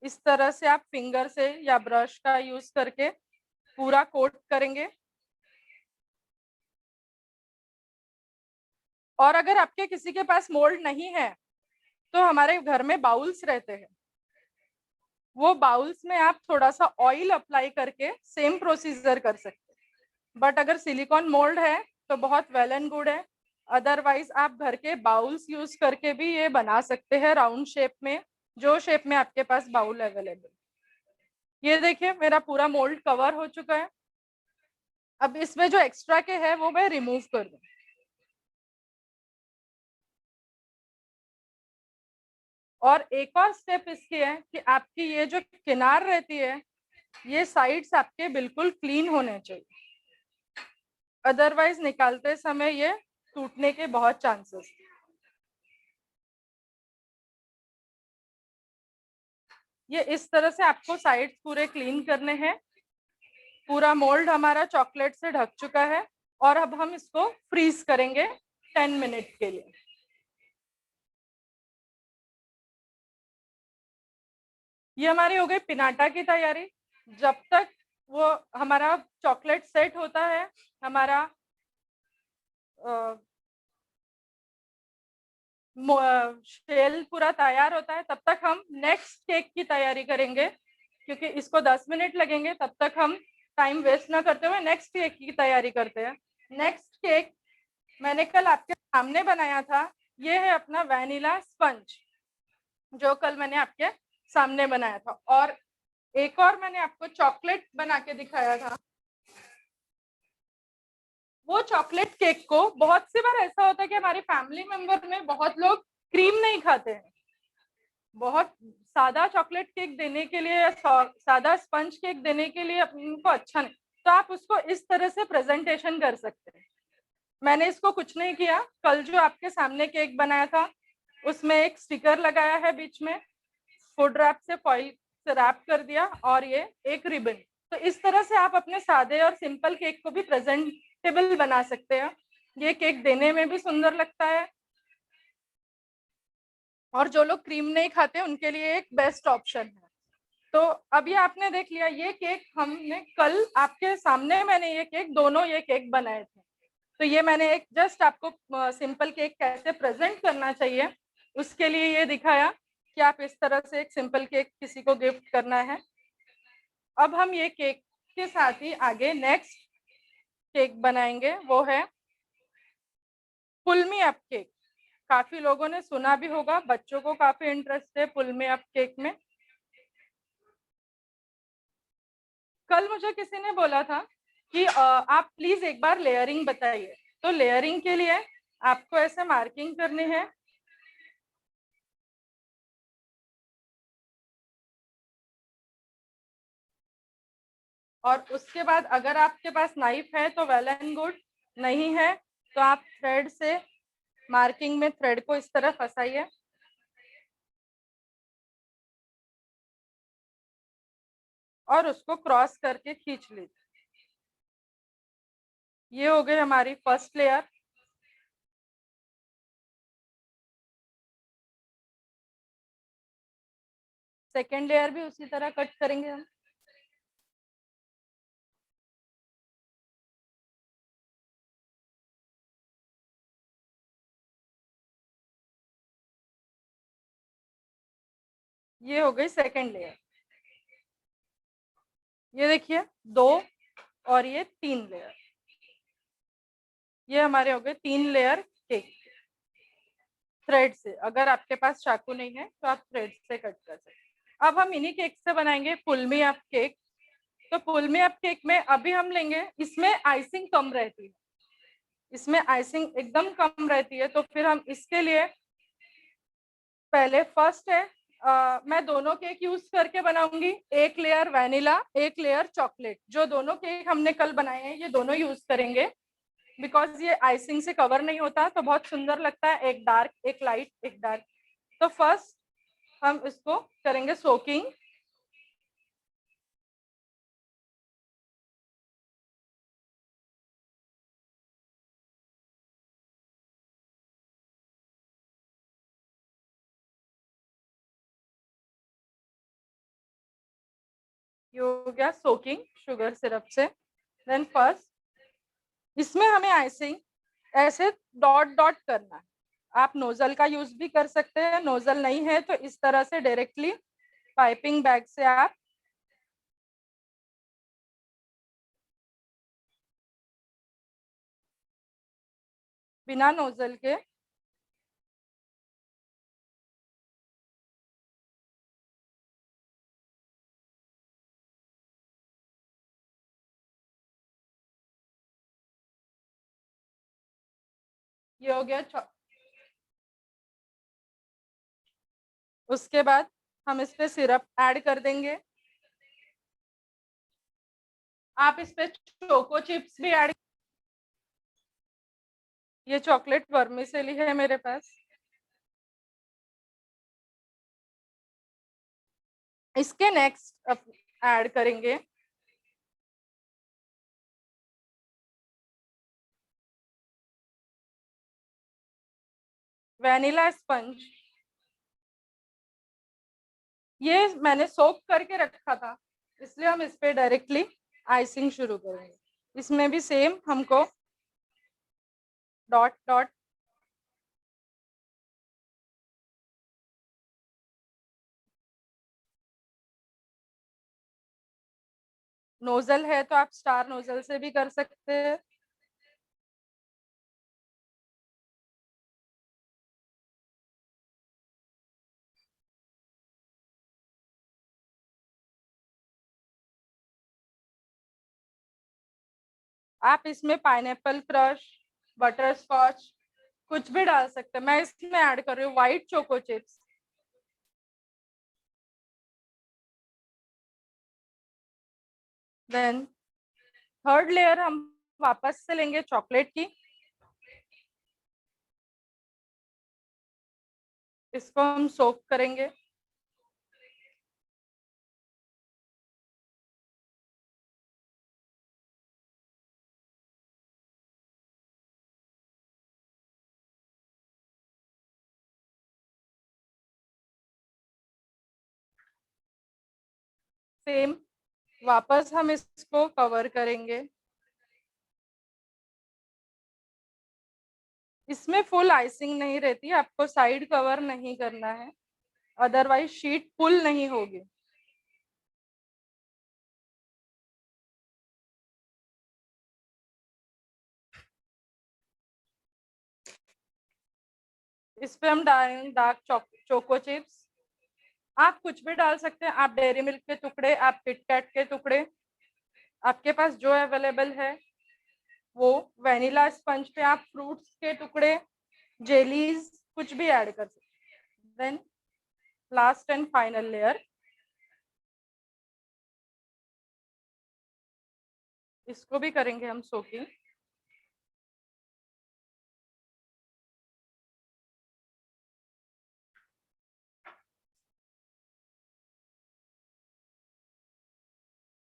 इस तरह से आप फिंगर से या ब्रश का यूज करके पूरा कोट करेंगे। और अगर आपके किसी के पास मोल्ड नहीं है तो हमारे घर में बाउल्स रहते हैं, वो बाउल्स में आप थोड़ा सा ऑयल अप्लाई करके सेम प्रोसीजर कर सकते हैं। बट अगर सिलिकॉन मोल्ड है तो बहुत वेल एंड गुड है। अदरवाइज आप घर के बाउल्स यूज करके भी ये बना सकते हैं राउंड शेप में, जो शेप में आपके पास बाउल अवेलेबल। ये देखिए मेरा पूरा मोल्ड कवर हो चुका है। अब इसमें जो एक्स्ट्रा के है वो मैं रिमूव कर दूं। और एक और स्टेप इसकी है कि आपकी ये जो किनार रहती है, ये साइड्स आपके बिल्कुल क्लीन होने चाहिए, अदरवाइज निकालते समय ये टूटने के बहुत चांसेस। ये इस तरह से आपको साइड्स पूरे क्लीन करने हैं। पूरा मोल्ड हमारा चॉकलेट से ढक चुका है और अब हम इसको फ्रीज करेंगे 10 मिनट के लिए। ये हमारी हो गई पिनाटा की तैयारी। जब तक वो हमारा चॉकलेट सेट होता है, हमारा शेल पूरा तैयार होता है, तब तक हम नेक्स्ट केक की तैयारी करेंगे, क्योंकि इसको 10 मिनट लगेंगे। तब तक हम टाइम वेस्ट ना करते हुए नेक्स्ट केक की तैयारी करते हैं। नेक्स्ट केक मैंने कल आपके सामने बनाया था। ये है अपना वैनिला स्पंज, जो कल मैंने आपके सामने बनाया था। और एक और मैंने आपको चॉकलेट बना के दिखाया था। वो चॉकलेट केक को बहुत सी बार ऐसा होता है कि हमारी फैमिली मेंबर में बहुत लोग क्रीम नहीं खाते हैं। बहुत सादा चॉकलेट केक देने के लिए, सादा स्पंज केक देने के लिए उनको अच्छा नहीं, तो आप उसको इस तरह से प्रेजेंटेशन कर सकते हैं। मैंने इसको कुछ नहीं किया, कल जो आपके सामने केक बनाया था उसमें एक स्टिकर लगाया है बीच में, फूड रैप से फॉइल से रैप कर दिया, और ये एक रिबन। तो इस तरह से आप अपने सादे और सिंपल केक को भी प्रेजेंटेबल बना सकते हैं। ये केक देने में भी सुंदर लगता है, और जो लोग क्रीम नहीं खाते उनके लिए एक बेस्ट ऑप्शन है। तो अभी आपने देख लिया ये केक, हमने कल आपके सामने मैंने ये केक, दोनों ये केक बनाए थे। तो ये मैंने एक जस्ट आपको सिंपल केक कैसे प्रेजेंट करना चाहिए उसके लिए ये दिखाया कि आप इस तरह से एक सिंपल केक किसी को गिफ्ट करना है। अब हम ये केक के साथ ही आगे नेक्स्ट केक बनाएंगे, वो है पुल मी अप केक। काफी लोगों ने सुना भी होगा, बच्चों को काफी इंटरेस्ट है पुल मी अप केक में। कल मुझे किसी ने बोला था कि आप प्लीज एक बार लेयरिंग बताइए। तो लेयरिंग के लिए आपको ऐसे मार्किंग करनी है। और उसके बाद अगर आपके पास नाइफ है तो वेल एंड गुड, नहीं है तो आप थ्रेड से मार्किंग में थ्रेड को इस तरह फंसाइए। और उसको क्रॉस करके खींच लीजिए। ये हो गई हमारी फर्स्ट लेयर। सेकेंड लेयर भी उसी तरह कट करेंगे हम। ये हो गई सेकेंड लेयर। ये देखिए 2 और ये 3 लेयर। ये हमारे हो गए 3 लेयर केक थ्रेड से। अगर आपके पास चाकू नहीं है तो आप थ्रेड से कट कर सकते हैं। अब हम इन्हीं केक से बनाएंगे पुल मी अप केक। तो पुल मी अप केक में अभी हम लेंगे, इसमें आइसिंग कम रहती है, इसमें आइसिंग एकदम कम रहती है। तो फिर हम इसके लिए पहले फर्स्ट है मैं दोनों केक यूज करके बनाऊंगी, एक लेयर वैनिला एक लेयर चॉकलेट। जो दोनों केक हमने कल बनाए हैं ये दोनों यूज करेंगे, बिकॉज ये आइसिंग से कवर नहीं होता तो बहुत सुंदर लगता है, एक डार्क एक लाइट एक डार्क। तो फर्स्ट हम इसको करेंगे सोकिंग। ये हो गया सोकिंग शुगर सिरप से। देन फर्स्ट इसमें हमें आइसिंग ऐसे डॉट डॉट करना है। आप नोजल का यूज भी कर सकते हैं, नोजल नहीं है तो इस तरह से डायरेक्टली पाइपिंग बैग से आप बिना नोजल के ये हो गया। उसके बाद हम इस पे सिरप ऐड कर देंगे। आप इस पे चोको चिप्स भी ऐड, ये चॉकलेट वर्मिसेली है मेरे पास। इसके नेक्स्ट ऐड करेंगे वैनिला स्पंज। ये मैंने सोक करके रखा था इसलिए हम इस पे डायरेक्टली आइसिंग शुरू करेंगे। इसमें भी सेम हमको डॉट डॉट नोजल है तो आप स्टार नोजल से भी कर सकते हैं। आप इसमें पाइनएप्पल क्रश बटर स्कॉच कुछ भी डाल सकते हैं। मैं इसमें ऐड कर रही हूँ white choco chips. Then third layer हम वापस से लेंगे चॉकलेट की। इसको हम सोक करेंगे। सेम वापस हम इसको कवर करेंगे। इसमें फुल आइसिंग नहीं रहती, आपको साइड कवर नहीं करना है, अदरवाइज शीट पुल नहीं होगी। इस पे हम डालेंगे डार्क चोको चिप्स। आप कुछ भी डाल सकते हैं, आप डेयरी मिल्क के टुकड़े, आप किटकैट के टुकड़े, आपके पास जो अवेलेबल है वो। वैनिला स्पंज पे आप फ्रूट्स के टुकड़े जेलीज कुछ भी ऐड कर सकते हैं। Then last and final layer, इसको भी करेंगे हम सोकिंग।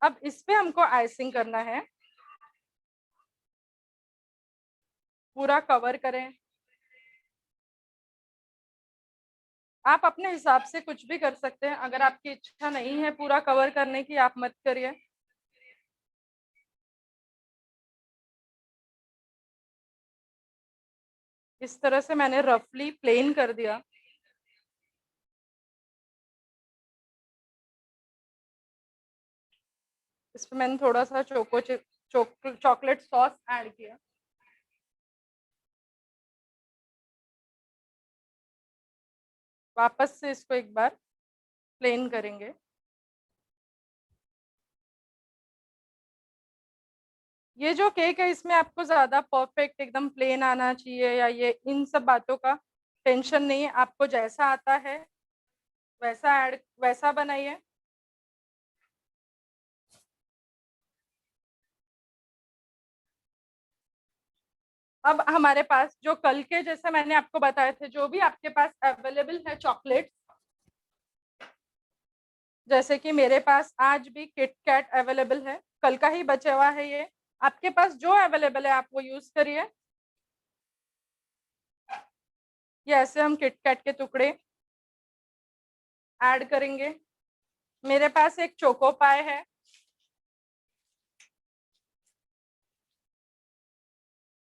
अब इस पे हमको आइसिंग करना है, पूरा कवर करें। आप अपने हिसाब से कुछ भी कर सकते हैं, अगर आपकी इच्छा नहीं है पूरा कवर करने की आप मत करिए। इस तरह से मैंने रफली प्लेन कर दिया। इस पे मैंने थोड़ा सा choco chip chocolate sauce add किया। वापस से इसको एक बार प्लेन करेंगे। ये जो केक है इसमें आपको ज्यादा परफेक्ट एकदम प्लेन आना चाहिए या ये इन सब बातों का टेंशन नहीं है, आपको जैसा आता है वैसा बनाइए। अब हमारे पास जो कल के जैसे मैंने आपको बताए थे, जो भी आपके पास अवेलेबल है चॉकलेट, जैसे कि मेरे पास आज भी किट कैट अवेलेबल है, कल का ही बचा हुआ है ये, आपके पास जो अवेलेबल है आप वो यूज करिए। ये ऐसे हम किट कैट के टुकड़े ऐड करेंगे। मेरे पास एक चोको पाई है,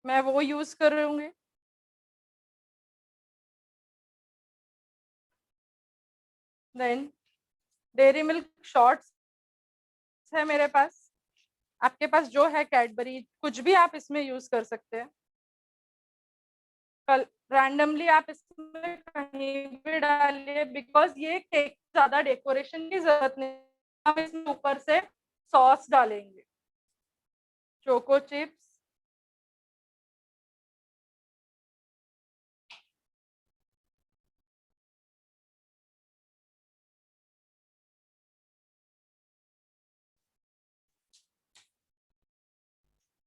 मैं वो यूज कर रही। देन डेयरी मिल्क शॉर्ट्स है मेरे पास, आपके पास जो है कैडबरी कुछ भी आप इसमें यूज कर सकते हैं। कल रैंडमली आप इसमें कहीं भी डालिए, बिकॉज ये केक ज्यादा डेकोरेशन की जरूरत नहीं, हम इसमें ऊपर से सॉस डालेंगे, चोको चिप्स,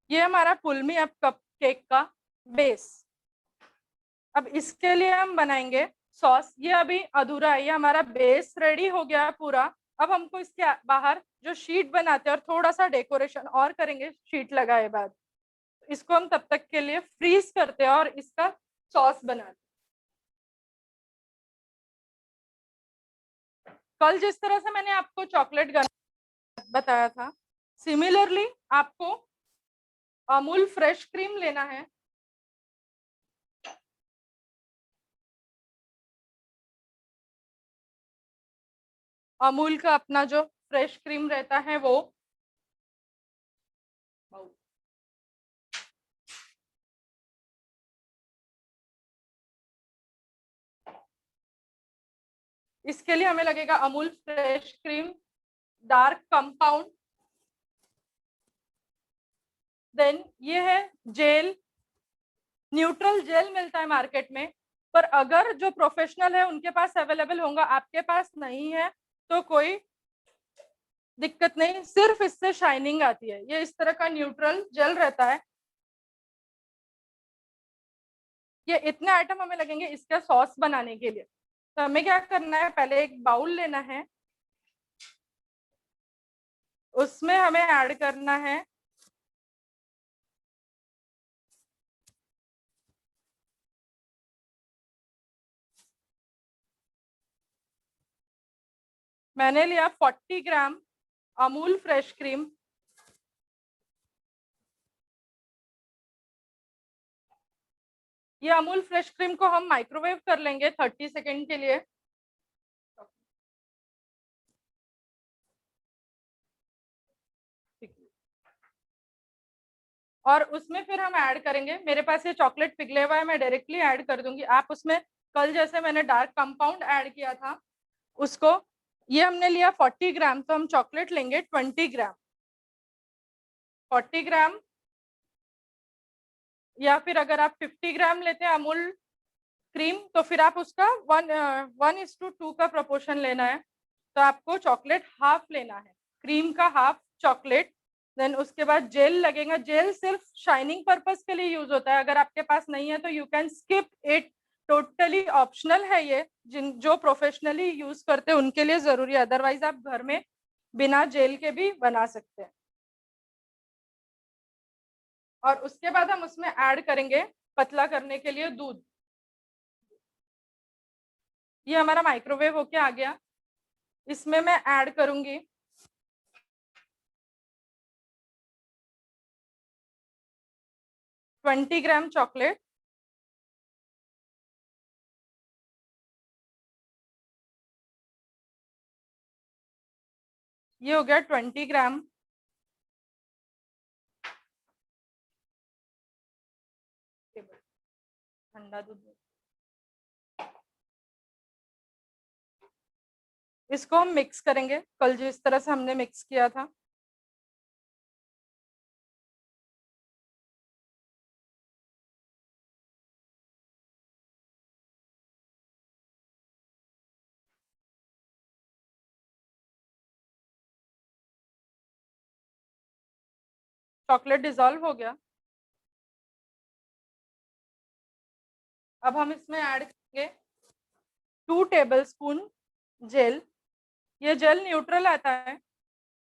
ये हमारा पुल अप कप केक का बेस। अब इसके लिए हम बनाएंगे सॉस, ये अभी अधूरा है, ये हमारा बेस रेडी हो गया पूरा। अब हमको इसके बाहर जो शीट बनाते हैं और थोड़ा सा डेकोरेशन और करेंगे शीट लगाए बाद, इसको हम तब तक के लिए फ्रीज करते हैं और इसका सॉस बनाते हैं। कल जिस तरह से मैंने आपको चॉकलेट बताया था, सिमिलरली आपको अमूल फ्रेश क्रीम लेना है। अमूल का अपना जो फ्रेश क्रीम रहता है वो, इसके लिए हमें लगेगा Amul fresh cream dark compound. Then ये है जेल, न्यूट्रल जेल मिलता है मार्केट में, पर अगर जो प्रोफेशनल है उनके पास अवेलेबल होगा, आपके पास नहीं है तो कोई दिक्कत नहीं, सिर्फ इससे शाइनिंग आती है। ये इस तरह का न्यूट्रल जेल रहता है। ये इतने आइटम हमें लगेंगे इसका सॉस बनाने के लिए। तो हमें क्या करना है, पहले एक बाउल लेना है, उसमें हमें ऐड करना है मैंने लिया 40 ग्राम अमूल फ्रेश क्रीम। ये अमूल फ्रेश क्रीम को हम माइक्रोवेव कर लेंगे 30 सेकेंड के लिए। और उसमें फिर हम ऐड करेंगे, मेरे पास ये चॉकलेट पिघले हुआ है, मैं डायरेक्टली ऐड कर दूंगी। आप उसमें कल जैसे मैंने डार्क कंपाउंड ऐड किया था उसको, ये हमने लिया 40 ग्राम, तो हम चॉकलेट लेंगे 20 ग्राम। 40 ग्राम या फिर अगर आप 50 ग्राम लेते हैं अमूल क्रीम तो फिर आप उसका 1:2 का प्रोपोर्शन लेना है। तो आपको चॉकलेट हाफ लेना है, क्रीम का हाफ चॉकलेट। देन उसके बाद जेल लगेगा, जेल सिर्फ शाइनिंग पर्पस के लिए यूज होता है, अगर आपके पास नहीं है तो you can skip it, totally optional है ये, जो प्रोफेशनली यूज करते हैं उनके लिए जरूरी है, अदरवाइज आप घर में बिना जेल के भी बना सकते हैं। और उसके बाद हम उसमें ऐड करेंगे पतला करने के लिए दूध। ये हमारा माइक्रोवेव होके आ गया, इसमें मैं ऐड करूंगी 20 ग्राम चॉकलेट। ये हो गया 20 ग्राम। ठंडा दूध, इसको हम मिक्स करेंगे कल जिस तरह से हमने मिक्स किया था। चॉकलेट डिसॉल्व हो गया। अब हम इसमें ऐड करेंगे 2 टेबलस्पून जेल। ये जेल न्यूट्रल आता है,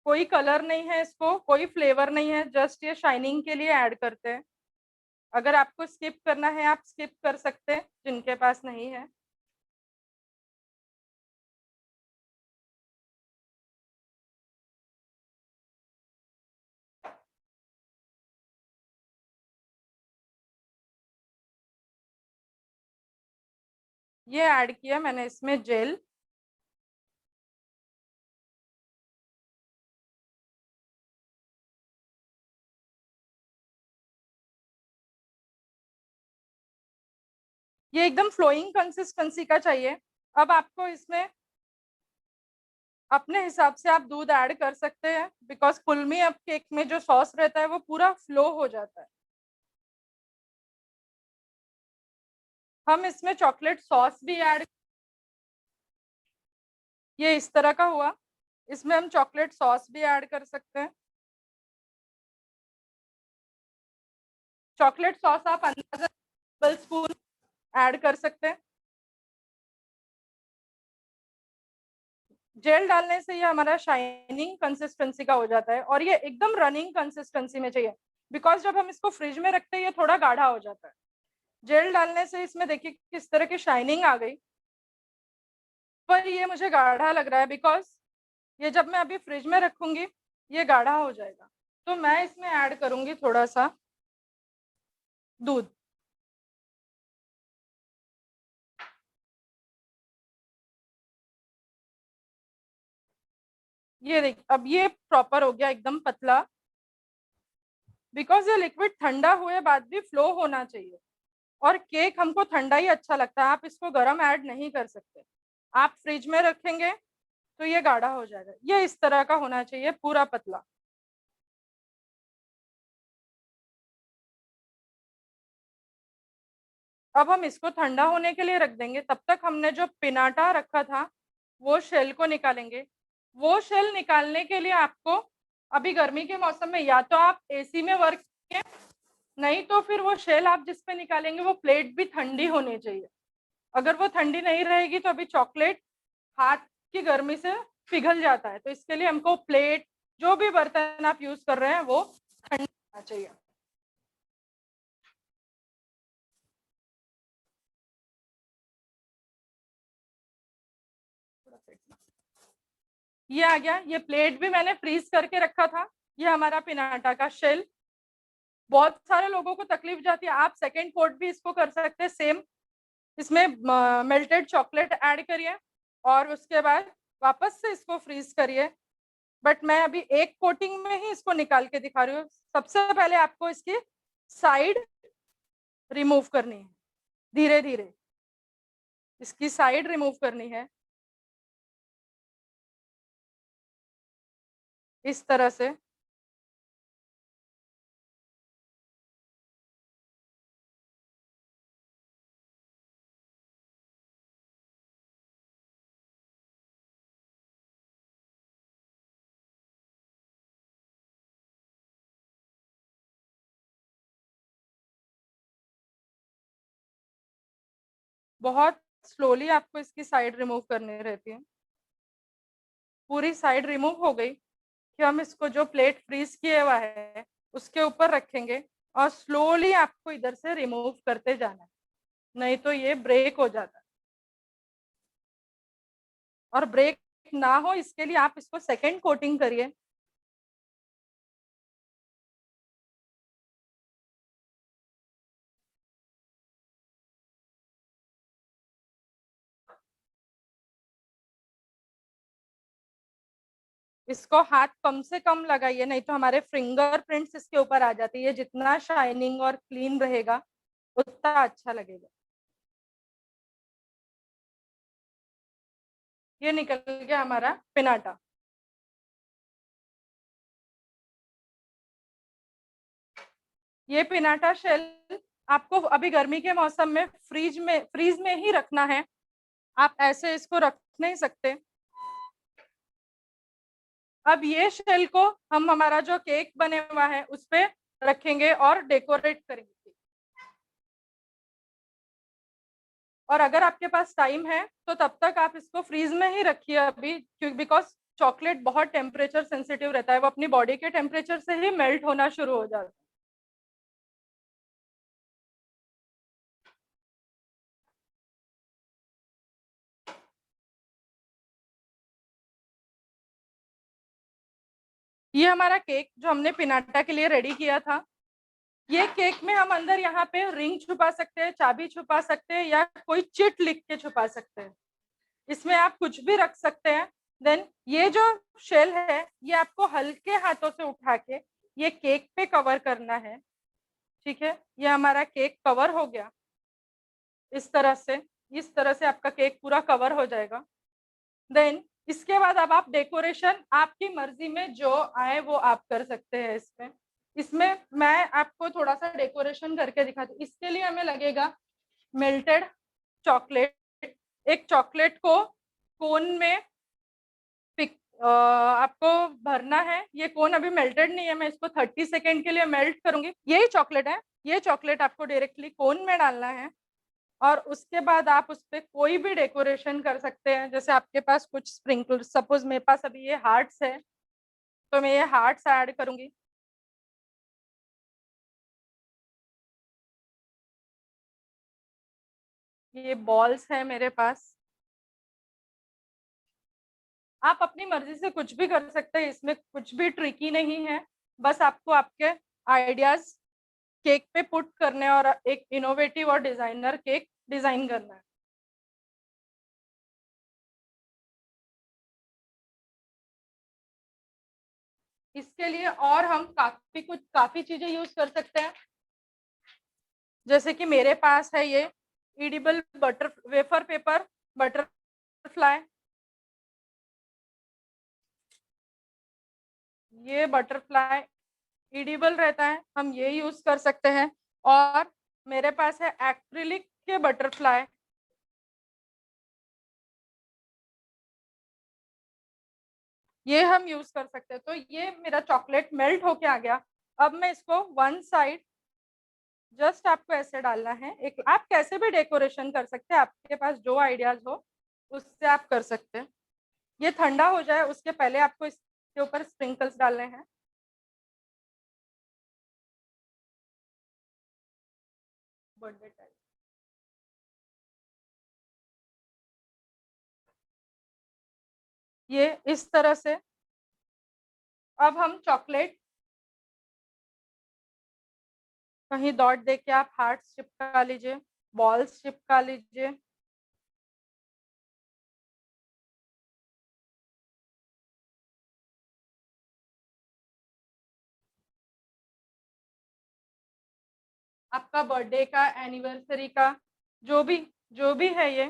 कोई कलर नहीं है इसको, कोई फ्लेवर नहीं है, जस्ट ये शाइनिंग के लिए ऐड करते हैं। अगर आपको स्किप करना है आप स्किप कर सकते हैं, जिनके पास नहीं है। ये ऐड किया मैंने इसमें जेल। ये एकदम फ्लोइंग कंसिस्टेंसी का चाहिए। अब आपको इसमें अपने हिसाब से आप दूध ऐड कर सकते हैं, बिकॉज फुलमी अब केक में जो सॉस रहता है वो पूरा फ्लो हो जाता है। हम इसमें चॉकलेट सॉस भी ऐड, ये इस तरह का हुआ, इसमें हम चॉकलेट सॉस भी ऐड कर सकते हैं। चॉकलेट सॉस आप अंदाजा टेबलस्पून ऐड कर सकते हैं। जेल डालने से ये हमारा शाइनिंग कंसिस्टेंसी का हो जाता है और ये एकदम रनिंग कंसिस्टेंसी में चाहिए, बिकॉज जब हम इसको फ्रिज में रखते हैं ये थोड़ा गाढ़ा हो जाता है। जेल डालने से इसमें देखिए किस तरह की शाइनिंग आ गई, पर ये मुझे गाढ़ा लग रहा है बिकॉज ये जब मैं अभी फ्रिज में रखूंगी ये गाढ़ा हो जाएगा। तो मैं इसमें ऐड करूंगी थोड़ा सा दूध। ये देख, अब ये प्रॉपर हो गया एकदम पतला, बिकॉज ये लिक्विड ठंडा हुए बाद भी फ्लो होना चाहिए और केक हमको ठंडा ही अच्छा लगता है। आप इसको गर्म ऐड नहीं कर सकते, आप फ्रिज में रखेंगे तो ये गाढ़ा हो जाएगा। ये इस तरह का होना चाहिए, पूरा पतला। अब हम इसको ठंडा होने के लिए रख देंगे। तब तक हमने जो पिनाटा रखा था वो शेल को निकालेंगे। वो शेल निकालने के लिए आपको अभी गर्मी के मौसम में या तो आप एसी में वर्क करें, नहीं तो फिर वो शेल आप जिस पे निकालेंगे वो प्लेट भी ठंडी होनी चाहिए। अगर वो ठंडी नहीं रहेगी तो अभी चॉकलेट हाथ की गर्मी से पिघल जाता है। तो इसके लिए हमको प्लेट, जो भी बर्तन आप यूज कर रहे हैं वो ठंडा होना चाहिए। ये आ गया। ये प्लेट भी मैंने फ्रीज करके रखा था। ये हमारा पिनाटा का शेल। बहुत सारे लोगों को तकलीफ जाती है, आप सेकेंड कोट भी इसको कर सकते हैं सेम। इसमें मेल्टेड चॉकलेट ऐड करिए और उसके बाद वापस से इसको फ्रीज करिए। बट मैं अभी एक कोटिंग में ही इसको निकाल के दिखा रही हूँ। सबसे पहले आपको इसकी साइड रिमूव करनी है, धीरे धीरे इसकी साइड रिमूव करनी है इस तरह से। बहुत स्लोली आपको इसकी साइड रिमूव करनी रहती है। पूरी साइड रिमूव हो गई कि हम इसको जो प्लेट फ्रीज किया हुआ है उसके ऊपर रखेंगे और स्लोली आपको इधर से रिमूव करते जाना है, नहीं तो ये ब्रेक हो जाता है। और ब्रेक ना हो इसके लिए आप इसको सेकेंड कोटिंग करिए। इसको हाथ कम से कम लगाइए, नहीं तो हमारे फिंगरप्रिंट्स इसके ऊपर आ जाती है। जितना शाइनिंग और क्लीन रहेगा उतना अच्छा लगेगा। ये निकल गया हमारा पिनाटा। ये पिनाटा शेल आपको अभी गर्मी के मौसम में फ्रीज में ही रखना है, आप ऐसे इसको रख नहीं सकते। अब ये शेल को हम हमारा जो केक बने हुआ है उस पे रखेंगे और डेकोरेट करेंगे। और अगर आपके पास टाइम है तो तब तक आप इसको फ्रीज में ही रखिए अभी, क्योंकि बिकॉज चॉकलेट बहुत टेम्परेचर सेंसिटिव रहता है, वो अपनी बॉडी के टेम्परेचर से ही मेल्ट होना शुरू हो जाता है। ये हमारा केक जो हमने पिनाटा के लिए रेडी किया था, ये केक में हम अंदर यहाँ पे रिंग छुपा सकते हैं, चाबी छुपा सकते हैं, या कोई चिट लिख के छुपा सकते हैं। इसमें आप कुछ भी रख सकते हैं। देन ये जो शेल है ये आपको हल्के हाथों से उठा के ये केक पे कवर करना है। ठीक है, ये हमारा केक कवर हो गया। इस तरह से आपका केक पूरा कवर हो जाएगा। देन इसके बाद अब आप डेकोरेशन आपकी मर्जी में जो आए वो आप कर सकते हैं। इसमें मैं आपको थोड़ा सा डेकोरेशन करके दिखाती हूँ। इसके लिए हमें लगेगा मेल्टेड चॉकलेट। एक चॉकलेट को कोन में आपको भरना है। ये कोन अभी मेल्टेड नहीं है, मैं इसको 30 सेकेंड के लिए मेल्ट करूंगी। यही चॉकलेट है, ये चॉकलेट आपको डायरेक्टली कोन में डालना है और उसके बाद आप उस पर कोई भी डेकोरेशन कर सकते हैं। जैसे आपके पास कुछ स्प्रिंकल, सपोज मेरे पास अभी ये हार्ट्स है तो मैं ये हार्ट्स ऐड करूंगी। ये बॉल्स है मेरे पास, आप अपनी मर्जी से कुछ भी कर सकते हैं, इसमें कुछ भी ट्रिकी नहीं है। बस आपको आपके आइडियाज केक पे पुट करने और एक इनोवेटिव और डिजाइनर केक डिजाइन करना है। इसके लिए और हम काफी चीजें यूज कर सकते हैं। जैसे कि मेरे पास है ये एडिबल वेफर पेपर बटरफ्लाई। ये बटरफ्लाई एडिबल रहता है, हम ये यूज कर सकते हैं। और मेरे पास है एक्रिलिक के बटरफ्लाई। ये हम यूज कर सकते हैं। तो ये मेरा चॉकलेट मेल्ट होके आ गया। अब मैं इसको वन साइड जस्ट आपको ऐसे डालना है। एक आप कैसे भी डेकोरेशन कर सकते हैं, आपके पास जो आइडियाज हो उससे आप कर सकते हैं। ये ठंडा हो जाए उसके पहले आपको इसके ऊपर स्प्रिंकल्स डालने हैं। बर्थडे टाइप ये इस तरह से। अब हम चॉकलेट कहीं डॉट दे के आप हार्ट्स चिपका लीजिए, बॉल्स चिपका लीजिए। आपका बर्थडे का, एनिवर्सरी का जो भी है, ये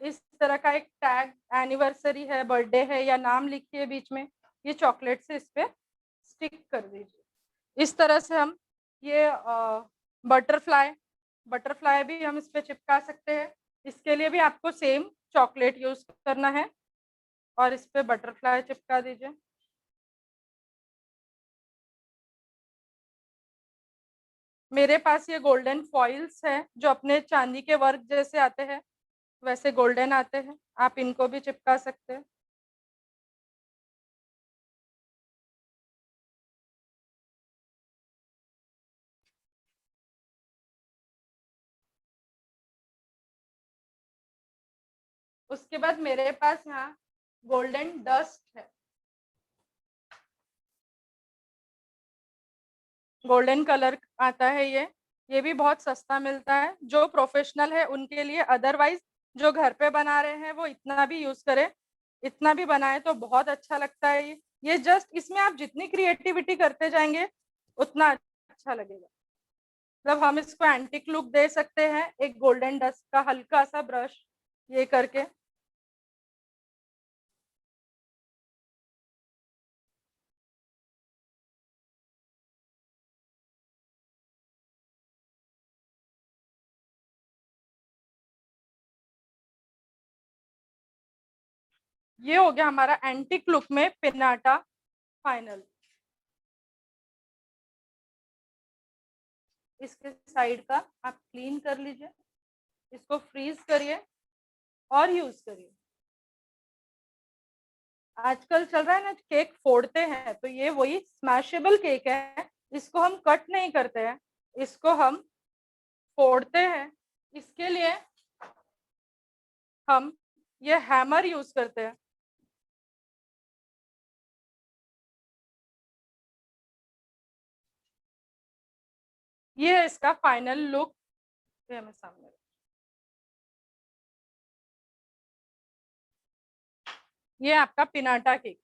इस तरह का एक टैग, एनिवर्सरी है, बर्थडे है या नाम लिखिए बीच में, ये चॉकलेट से इस पे स्टिक कर दीजिए। इस तरह से हम ये बटरफ्लाई भी हम इस पे चिपका सकते हैं। इसके लिए भी आपको सेम चॉकलेट यूज करना है और इस पे बटरफ्लाई चिपका दीजिए। मेरे पास ये गोल्डन फॉइल्स है जो अपने चांदी के वर्क जैसे आते हैं, वैसे गोल्डन आते हैं, आप इनको भी चिपका सकते हैं। उसके बाद मेरे पास यहाँ गोल्डन डस्ट है, गोल्डन कलर आता है। ये भी बहुत सस्ता मिलता है। जो प्रोफेशनल है उनके लिए, अदरवाइज जो घर पे बना रहे हैं वो इतना भी यूज करे, इतना भी बनाए तो बहुत अच्छा लगता है। ये जस्ट इसमें आप जितनी क्रिएटिविटी करते जाएंगे उतना अच्छा लगेगा। मतलब हम इसको एंटिक लुक दे सकते हैं एक गोल्डन डस्ट का हल्का सा ब्रश ये करके। ये हो गया हमारा एंटिक लुक में पिनाटा फाइनल। इसके साइड का आप क्लीन कर लीजिए, इसको फ्रीज करिए और यूज करिए। आजकल चल रहा है ना केक फोड़ते हैं, तो ये वही स्मैशेबल केक है, इसको हम कट नहीं करते हैं, इसको हम फोड़ते हैं। इसके लिए हम ये हैमर यूज करते हैं। ये है इसका फाइनल लुक। ये हमें सामने, ये आपका पिनाटा केक।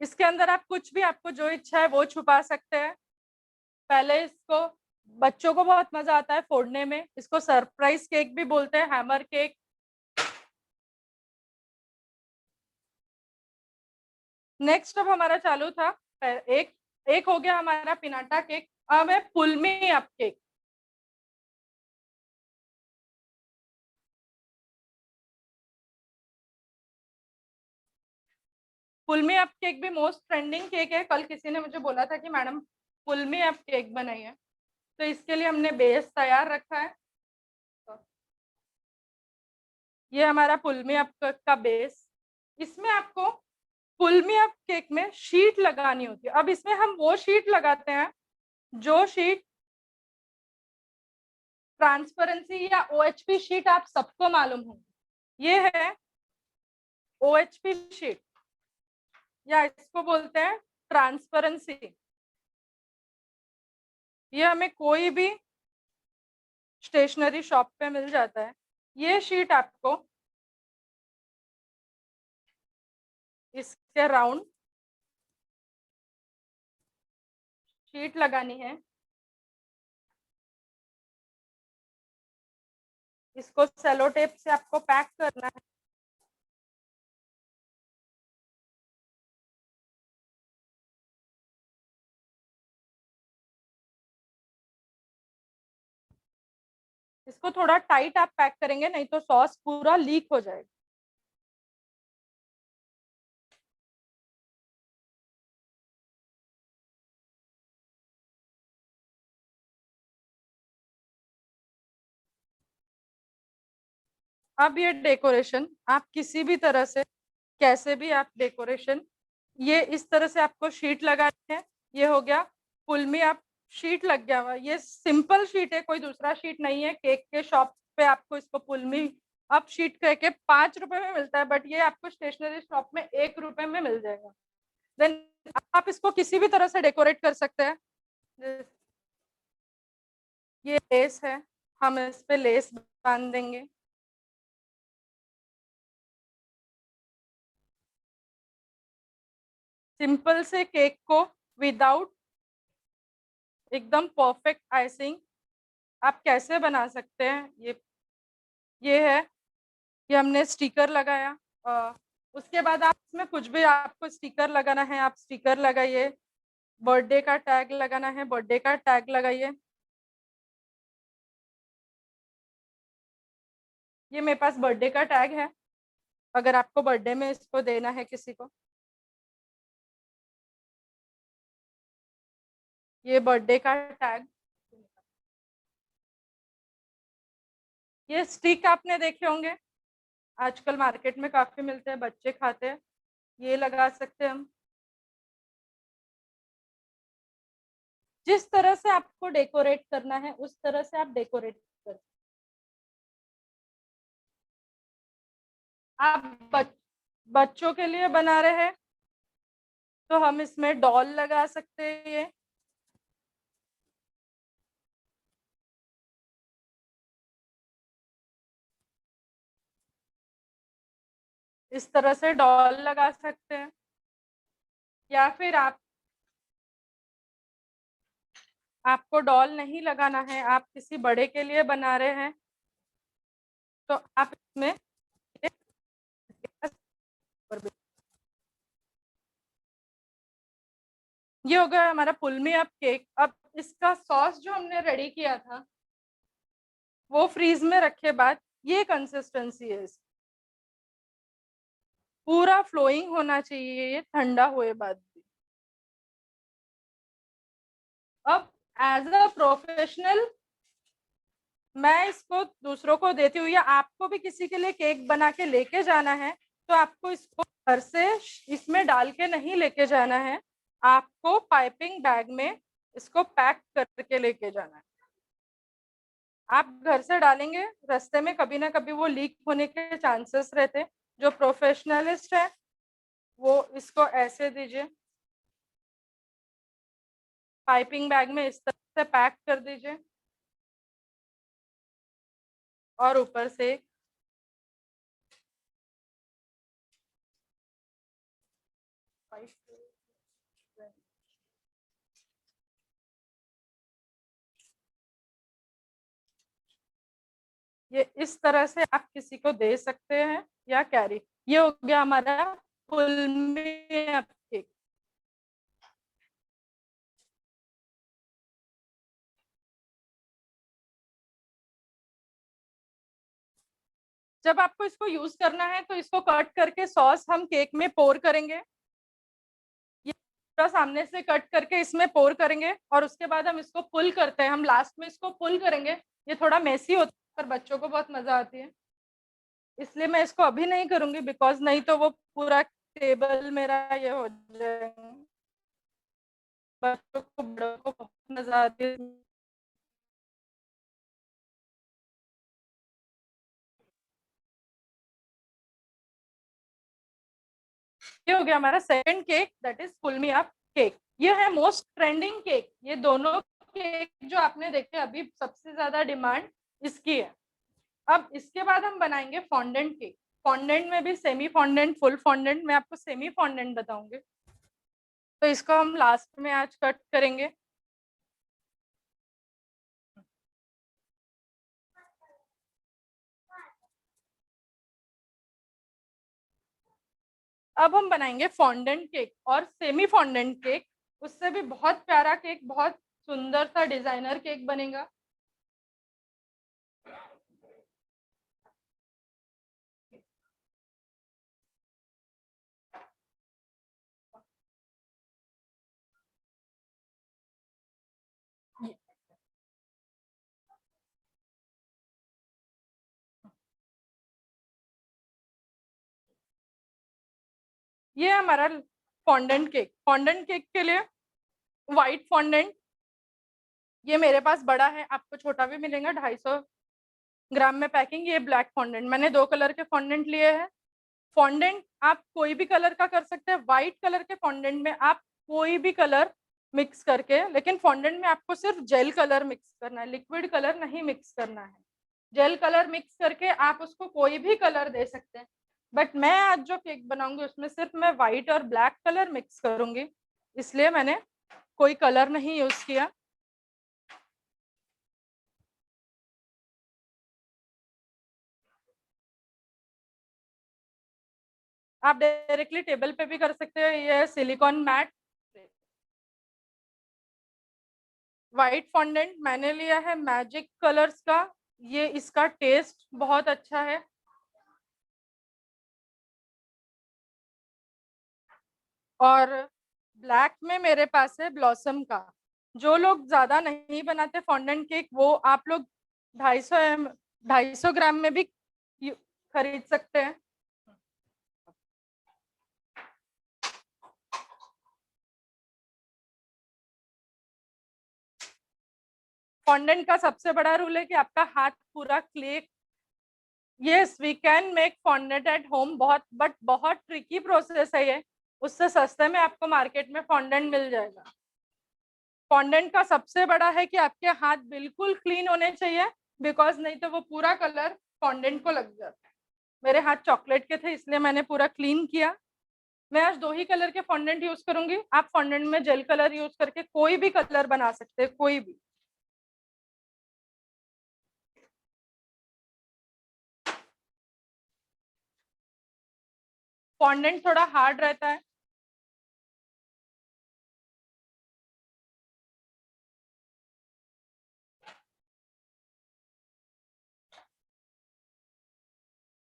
इसके अंदर आप कुछ भी, आपको जो इच्छा है वो छुपा सकते हैं। पहले इसको, बच्चों को बहुत मजा आता है फोड़ने में, इसको सरप्राइज केक भी बोलते हैं, हैमर केक। नेक्स्ट अब हमारा चालू था एक एक हो गया हमारा पिनाटा केक। अब है पुलमी अप केक। पुलमी अप केक भी मोस्ट ट्रेंडिंग केक है। कल किसी ने मुझे बोला था कि मैडम पुलमी अप केक बनाइए, तो इसके लिए हमने बेस तैयार रखा है। ये हमारा पुलमी अप का बेस। इसमें आपको पुलमी अप केक में शीट लगानी होती है। अब इसमें हम वो शीट लगाते हैं जो शीट ट्रांसपेरेंसी या OHP शीट आप सबको मालूम हो। ये है OHP शीट या इसको बोलते हैं ट्रांसपेरेंसी। ये हमें कोई भी स्टेशनरी शॉप पे मिल जाता है। ये शीट आपको इसके राउंड शीट लगानी है। इसको सेलो टेप से आपको पैक करना है। इसको थोड़ा टाइट आप पैक करेंगे, नहीं तो सॉस पूरा लीक हो जाएगा। अब ये डेकोरेशन आप किसी भी तरह से, कैसे भी आप डेकोरेशन, ये इस तरह से आपको शीट लगानी है। ये हो गया पुलमी अप शीट लग गया हुआ। ये सिंपल शीट है, कोई दूसरा शीट नहीं है। केक के शॉप पे आपको इसको पुलमी अप शीट कह के 5 रुपए में मिलता है, बट ये आपको स्टेशनरी शॉप में 1 रुपए में मिल जाएगा। देन आप इसको किसी भी तरह से डेकोरेट कर सकते हैं। ये लेस है, हम इस पे लेस बांध देंगे। सिंपल से केक को विदाउट एकदम परफेक्ट आइसिंग आप कैसे बना सकते हैं। ये है, ये हमने स्टिकर लगाया। उसके बाद आप इसमें कुछ भी आपको स्टिकर लगाना है आप स्टिकर लगाइए। बर्थडे का टैग लगाना है बर्थडे का टैग लगाइए। ये मेरे पास बर्थडे का टैग है, अगर आपको बर्थडे में इसको देना है किसी को। ये बर्थडे का टैग। ये स्टिक आपने देखे होंगे, आजकल मार्केट में काफी मिलते हैं, बच्चे खाते हैं। ये लगा सकते हैं हम। जिस तरह से आपको डेकोरेट करना है उस तरह से आप डेकोरेट कर। आप बच्चों के लिए बना रहे हैं तो हम इसमें डॉल लगा सकते हैं। ये इस तरह से डॉल लगा सकते हैं, या फिर आपको डॉल नहीं लगाना है, आप किसी बड़े के लिए बना रहे हैं, तो आप इसमें ये हो गया हमारा पुल मी अप केक। अब इसका सॉस जो हमने रेडी किया था वो फ्रीज में रखे बाद ये कंसिस्टेंसी है, पूरा फ्लोइंग होना चाहिए ये ठंडा हुए बाद भी। अब एज अ प्रोफेशनल मैं इसको दूसरों को देती हूँ, या आपको भी किसी के लिए केक बना के लेके जाना है तो आपको इसको घर से इसमें डाल के नहीं लेके जाना है, आपको पाइपिंग बैग में इसको पैक करके लेके जाना है। आप घर से डालेंगे, रास्ते में कभी ना कभी वो लीक होने के चांसेस रहते। जो प्रोफेशनलिस्ट है वो इसको ऐसे दीजिए, पाइपिंग बैग में इस तरह से पैक कर दीजिए और ऊपर से ये इस तरह से आप किसी को दे सकते हैं या कैरी। ये हो गया हमारा फुल में अप केक। जब आपको इसको यूज करना है तो इसको कट करके सॉस हम केक में पोर करेंगे, ये पूरा सामने से कट करके इसमें पोर करेंगे और उसके बाद हम इसको पुल करते हैं, हम लास्ट में इसको पुल करेंगे। ये थोड़ा मेसी होता है पर बच्चों को बहुत मजा आती है, इसलिए मैं इसको अभी नहीं करूंगी, बिकॉज नहीं तो वो पूरा टेबल मेरा ये हो जाएगा। बच्चों को बड़ों को बहुत मजा आती है। ये हो गया हमारा second cake, that is full me up cake. ये है मोस्ट ट्रेंडिंग केक। ये दोनों केक जो आपने देखे अभी सबसे ज्यादा डिमांड इसकी है। अब इसके बाद हम बनाएंगे फॉन्डेंट केक। फॉन्डेंट में भी सेमी फॉन्डेंट, फुल फॉन्डेंट, मैं आपको सेमी फॉन्डेंट बताऊंगी। तो इसको हम लास्ट में आज कट करेंगे। अब हम बनाएंगे फॉन्डेंट केक और सेमी फॉन्डेंट केक। उससे भी बहुत प्यारा केक, बहुत सुंदर सा डिजाइनर केक बनेगा। ये हमारा फॉन्डेंट केक। फॉन्डेंट केक के लिए व्हाइट फॉन्डेंट ये मेरे पास बड़ा है, आपको छोटा भी मिलेगा, 250 ग्राम में पैकिंग। ये ब्लैक फॉन्डेंट, मैंने 2 कलर के फॉन्डेंट लिए हैं। फॉन्डेंट आप कोई भी कलर का कर सकते हैं। व्हाइट कलर के फॉन्डेंट में आप कोई भी कलर मिक्स करके, लेकिन फॉन्डेंट में आपको सिर्फ जेल कलर मिक्स करना है, लिक्विड कलर नहीं मिक्स करना है। जेल कलर मिक्स करके आप उसको कोई भी कलर दे सकते हैं, बट मैं आज जो केक बनाऊंगी उसमें सिर्फ मैं व्हाइट और ब्लैक कलर मिक्स करूंगी, इसलिए मैंने कोई कलर नहीं यूज किया। आप डायरेक्टली टेबल पे भी कर सकते हैं। ये सिलिकॉन मैट व्हाइट फॉन्डेंट मैंने लिया है मैजिक कलर्स का। ये इसका टेस्ट बहुत अच्छा है। और ब्लैक में मेरे पास है ब्लॉसम का। जो लोग ज्यादा नहीं बनाते फॉन्डेंट केक, वो आप लोग 250 ग्राम में भी खरीद सकते हैं। फॉन्डेंट का सबसे बड़ा रूल है कि आपका हाथ पूरा clay. Yes, we can make fondant at home, but बहुत ट्रिकी प्रोसेस है ये। उससे सस्ते में आपको मार्केट में फॉन्डेंट मिल जाएगा। फॉन्डेंट का सबसे बड़ा है कि आपके हाथ बिल्कुल क्लीन होने चाहिए, बिकॉज नहीं तो वो पूरा कलर फॉन्डेंट को लग जाता है। मेरे हाथ चॉकलेट के थे इसलिए मैंने पूरा क्लीन किया। मैं आज 2 ही कलर के फॉन्डेंट यूज करूंगी। आप फॉन्डेंट में जेल कलर यूज करके कोई भी कलर बना सकते हैं, कोई भी। फॉन्डेंट थोड़ा हार्ड रहता है,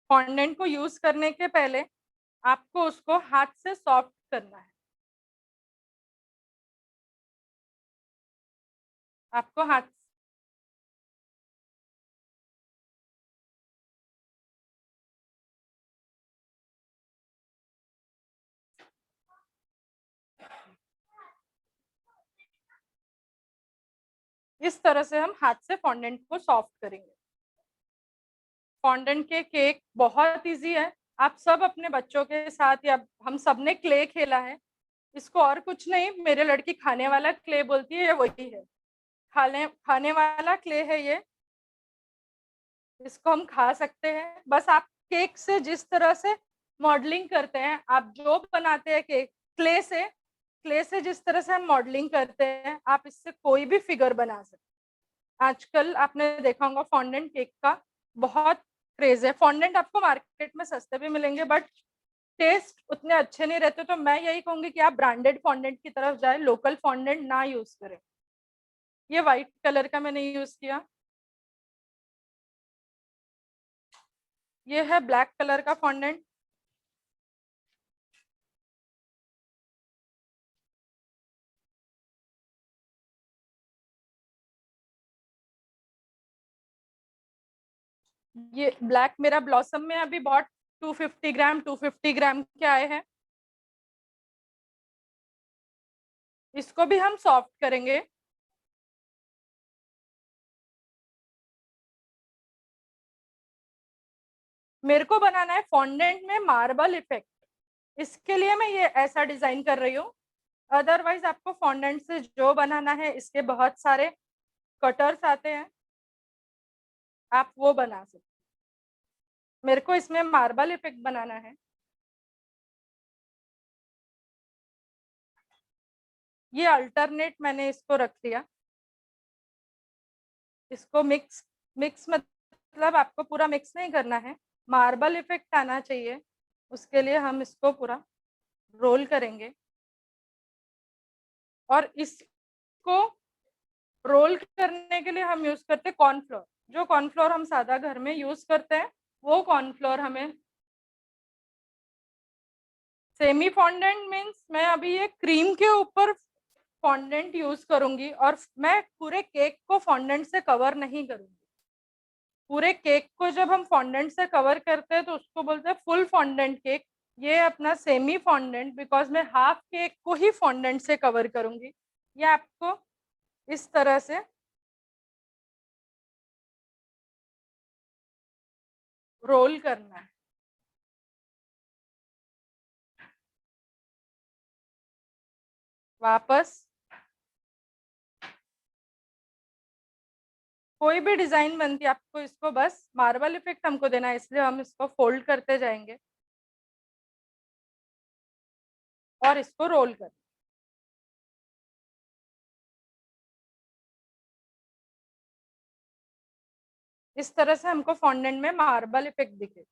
फॉन्डेंट को यूज करने के पहले आपको उसको हाथ से सॉफ्ट करना है। आपको हाथ इस तरह से हम हाथ से फॉन्डेंट को सॉफ्ट करेंगे। फॉन्डेंट के केक बहुत इजी है। आप सब अपने बच्चों के साथ, या हम सब ने क्ले खेला है, इसको और कुछ नहीं, मेरे लड़की खाने वाला क्ले बोलती है, ये वही है। खाने वाला क्ले है ये, इसको हम खा सकते हैं। बस आप केक से जिस तरह से मॉडलिंग करते हैं, आप जो बनाते हैं केक क्ले से जिस तरह से हम मॉडलिंग करते हैं, आप इससे कोई भी फिगर बना सकते हैं। आजकल आपने देखा होगा फॉन्डेंट केक का बहुत क्रेज है। फॉन्डेंट आपको मार्केट में सस्ते भी मिलेंगे बट टेस्ट उतने अच्छे नहीं रहते, तो मैं यही कहूंगी कि आप ब्रांडेड फॉन्डेंट की तरफ जाए, लोकल फॉन्डेंट ना यूज करें। ये व्हाइट कलर का मैंने यूज किया, ये है ब्लैक कलर का फॉन्डेंट। ये ब्लैक मेरा ब्लॉसम में अभी बहुत 250 ग्राम के आए हैं। इसको भी हम सॉफ्ट करेंगे। मेरे को बनाना है फॉन्डेंट में मार्बल इफेक्ट, इसके लिए मैं ये ऐसा डिजाइन कर रही हूँ। अदरवाइज आपको फॉन्डेंट से जो बनाना है, इसके बहुत सारे कटर्स आते हैं, आप वो बना सकते। मेरे को इसमें मार्बल इफेक्ट बनाना है। ये अल्टरनेट मैंने इसको रख दिया। इसको मिक्स मतलब आपको पूरा मिक्स नहीं करना है, मार्बल इफेक्ट आना चाहिए, उसके लिए हम इसको पूरा रोल करेंगे। और इसको रोल करने के लिए हम यूज करते हैं कॉर्नफ्लोर। जो कॉर्नफ्लोर हम सादा घर में यूज करते हैं, वो कॉर्नफ्लोर हमें। सेमी फॉन्डेंट मीन्स मैं अभी ये क्रीम के ऊपर फॉन्डेंट यूज करूंगी, और मैं पूरे केक को फॉन्डेंट से कवर नहीं करूंगी। पूरे केक को जब हम फॉन्डेंट से कवर करते हैं तो उसको बोलते हैं फुल फॉन्डेंट केक। ये अपना सेमी फॉन्डेंट, बिकॉज मैं हाफ केक को ही फॉन्डेंट से कवर करूंगी। ये आपको इस तरह से रोल करना है। वापस कोई भी डिजाइन बनती है, आपको इसको बस मार्बल इफेक्ट हमको देना है, इसलिए हम इसको फोल्ड करते जाएंगे और इसको रोल कर। इस तरह से हमको फॉन्डेंट में मार्बल इफेक्ट दिखे।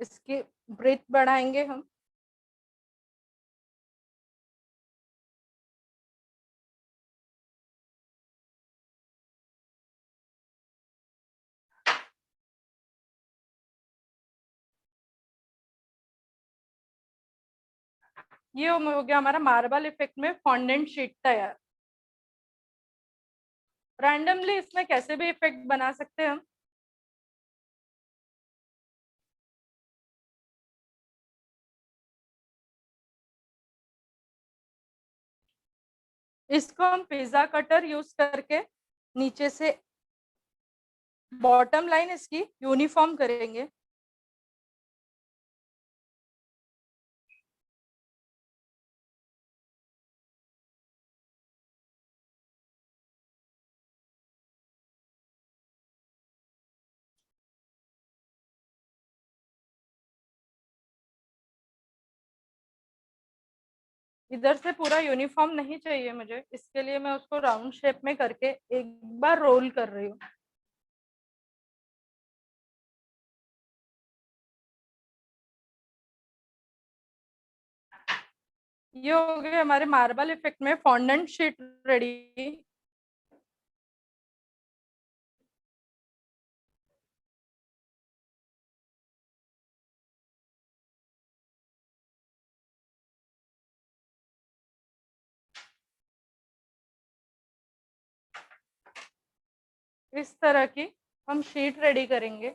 इसकी ब्रीथ बढ़ाएंगे हम। ये हो गया हमारा मार्बल इफेक्ट में फॉन्डेंट शीट तैयार। रैंडमली इसमें कैसे भी इफेक्ट बना सकते हैं हम। इसको हम पिज्जा कटर यूज करके नीचे से बॉटम लाइन इसकी यूनिफॉर्म करेंगे। इधर से पूरा यूनिफॉर्म नहीं चाहिए मुझे, इसके लिए मैं उसको राउंड शेप में करके एक बार रोल कर रही हूँ। ये हो गए हमारे मार्बल इफेक्ट में फॉन्डेंट शीट रेडी। इस तरह की हम शीट रेडी करेंगे।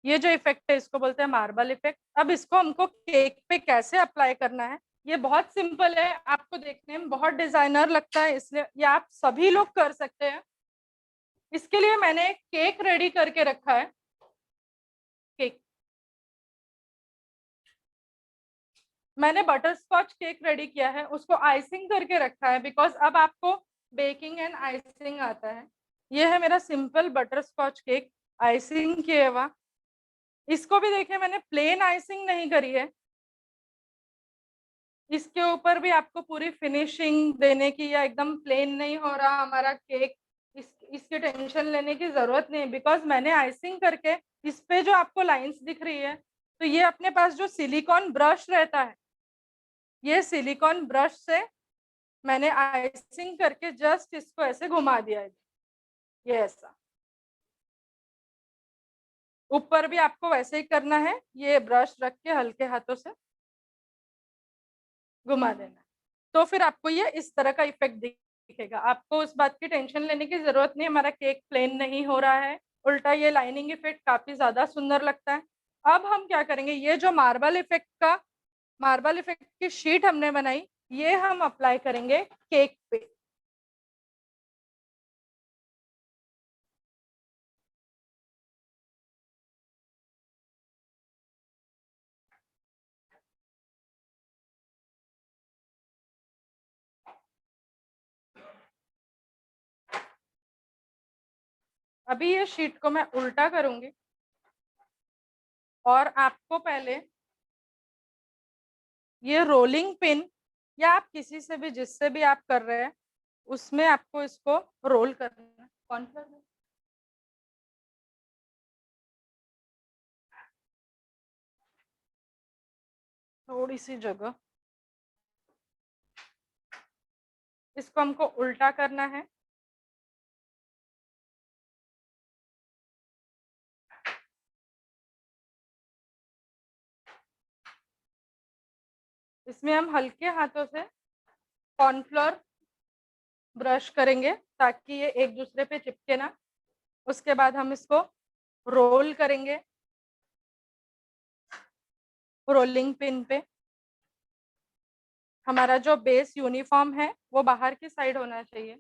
ये जो इफेक्ट है इसको बोलते हैं मार्बल इफेक्ट। अब इसको हमको केक पे कैसे अप्लाई करना है, ये बहुत सिंपल है। आपको देखने में बहुत डिजाइनर लगता है, इसलिए ये आप सभी लोग कर सकते हैं। इसके लिए मैंने केक रेडी करके रखा है। केक मैंने बटर स्कॉच केक रेडी किया है, उसको आइसिंग करके रखा है बिकॉज अब आपको बेकिंग एंड आइसिंग आता है। ये है मेरा simple butterscotch cake icing किया हुआ। इसको भी देखिए मैंने प्लेन आइसिंग नहीं करी है, इसके ऊपर भी आपको पूरी फिनिशिंग देने की, या एकदम प्लेन नहीं हो रहा हमारा केक, इसकी टेंशन लेने की जरूरत नहीं, बिकॉज मैंने आइसिंग करके इस पे जो आपको लाइंस दिख रही है, तो ये अपने पास जो सिलिकॉन ब्रश रहता है, ये सिलिकॉन ब्रश से मैंने आइसिंग करके जस्ट इसको ऐसे घुमा दिया है। ये ऐसा ऊपर भी आपको वैसे ही करना है, ये ब्रश रख के हल्के हाथों से घुमा देना है। तो फिर आपको ये इस तरह का इफेक्ट दिखेगा। आपको उस बात की टेंशन लेने की जरूरत नहीं हमारा केक प्लेन नहीं हो रहा है, उल्टा ये लाइनिंग इफेक्ट काफी ज्यादा सुंदर लगता है। अब हम क्या करेंगे, ये जो मार्बल इफेक्ट की शीट हमने बनाई, ये हम अप्लाई करेंगे केक पे। अभी ये शीट को मैं उल्टा करूंगी और आपको पहले ये रोलिंग पिन, या आप किसी से भी जिससे भी आप कर रहे हैं उसमें आपको इसको रोल करना है। कॉर्नफ्लोर थोड़ी सी जगह, इसको हमको उल्टा करना है। इसमें हम हल्के हाथों से कॉर्नफ्लोर ब्रश करेंगे ताकि ये एक दूसरे पे चिपके ना। उसके बाद हम इसको रोल करेंगे रोलिंग पिन पे। हमारा जो बेस यूनिफॉर्म है वो बाहर की साइड होना चाहिए।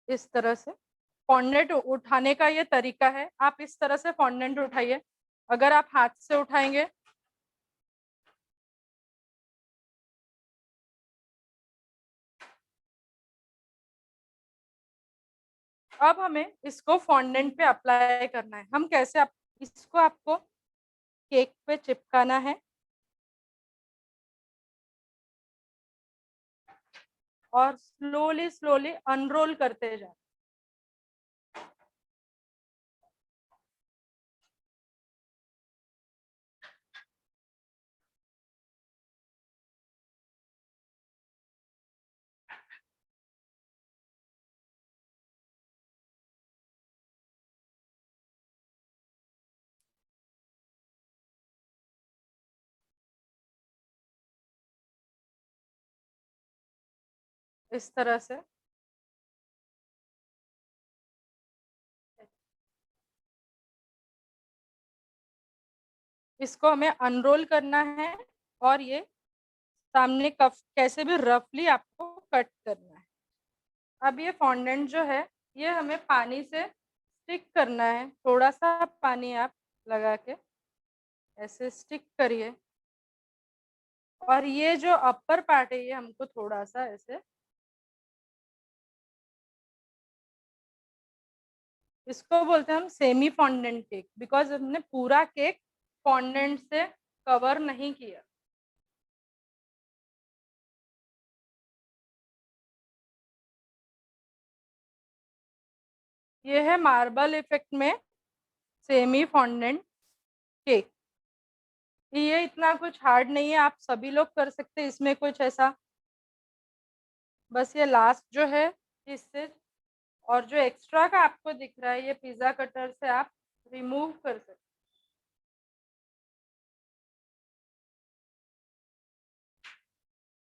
इस तरह से फॉन्डेंट उठाने का ये तरीका है, आप इस तरह से फॉन्डेंट उठाइए। अगर आप हाथ से उठाएंगे अब हमें इसको फॉन्डेंट पे अप्लाई करना है। हम कैसे इसको आपको केक पे चिपकाना है और स्लोली स्लोली अनरोल करते जाए। इस तरह से इसको हमें अनरोल करना है और ये सामने कफ कैसे भी रफली आपको कट करना है। अब ये फॉन्डेंट जो है ये हमें पानी से स्टिक करना है। थोड़ा सा पानी आप लगा के ऐसे स्टिक करिए और ये जो अपर पार्ट है ये हमको थोड़ा सा ऐसे, इसको बोलते हैं हम सेमी फॉन्डेंट केक, बिकॉज हमने पूरा केक फॉन्डेंट से कवर नहीं किया। ये है मार्बल इफेक्ट में सेमी फॉन्डेंट केक। ये इतना कुछ हार्ड नहीं है, आप सभी लोग कर सकते हैं, इसमें कुछ ऐसा, बस ये लास्ट जो है इससे, और जो एक्स्ट्रा का आपको दिख रहा है ये पिज्जा कटर से आप रिमूव कर सकते हैं।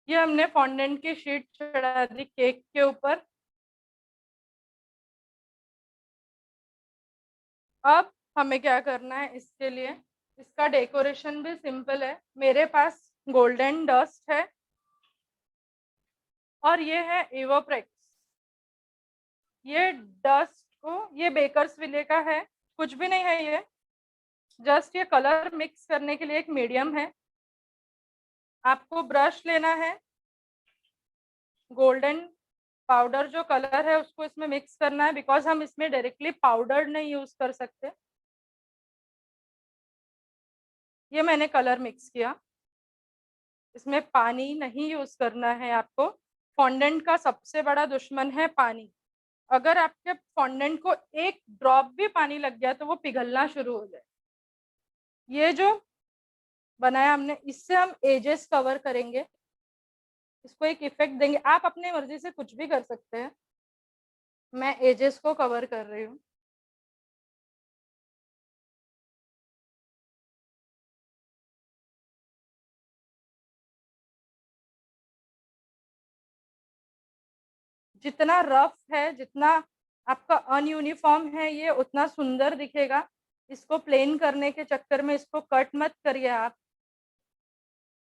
ये हमने फॉन्डेंट की शीट चढ़ा दी केक के ऊपर। अब हमें क्या करना है, इसके लिए इसका डेकोरेशन भी सिंपल है। मेरे पास गोल्डन डस्ट है और ये है एवोप्रेक्स। ये डस्ट को, ये बेकर्स विले का है, कुछ भी नहीं है ये, जस्ट ये कलर मिक्स करने के लिए एक मीडियम है। आपको ब्रश लेना है, गोल्डन पाउडर जो कलर है उसको इसमें मिक्स करना है, बिकॉज हम इसमें डायरेक्टली पाउडर नहीं यूज कर सकते। ये मैंने कलर मिक्स किया, इसमें पानी नहीं यूज करना है आपको। फॉन्डेंट का सबसे बड़ा दुश्मन है पानी। अगर आपके फॉन्डेंट को एक ड्रॉप भी पानी लग गया तो वो पिघलना शुरू हो जाए। ये जो बनाया हमने, इससे हम एजेस कवर करेंगे, इसको एक इफेक्ट देंगे। आप अपनी मर्जी से कुछ भी कर सकते हैं, मैं एजेस को कवर कर रही हूँ। जितना रफ है, जितना आपका अनयूनिफॉर्म है, ये उतना सुंदर दिखेगा। इसको प्लेन करने के चक्कर में इसको कट मत करिए आप।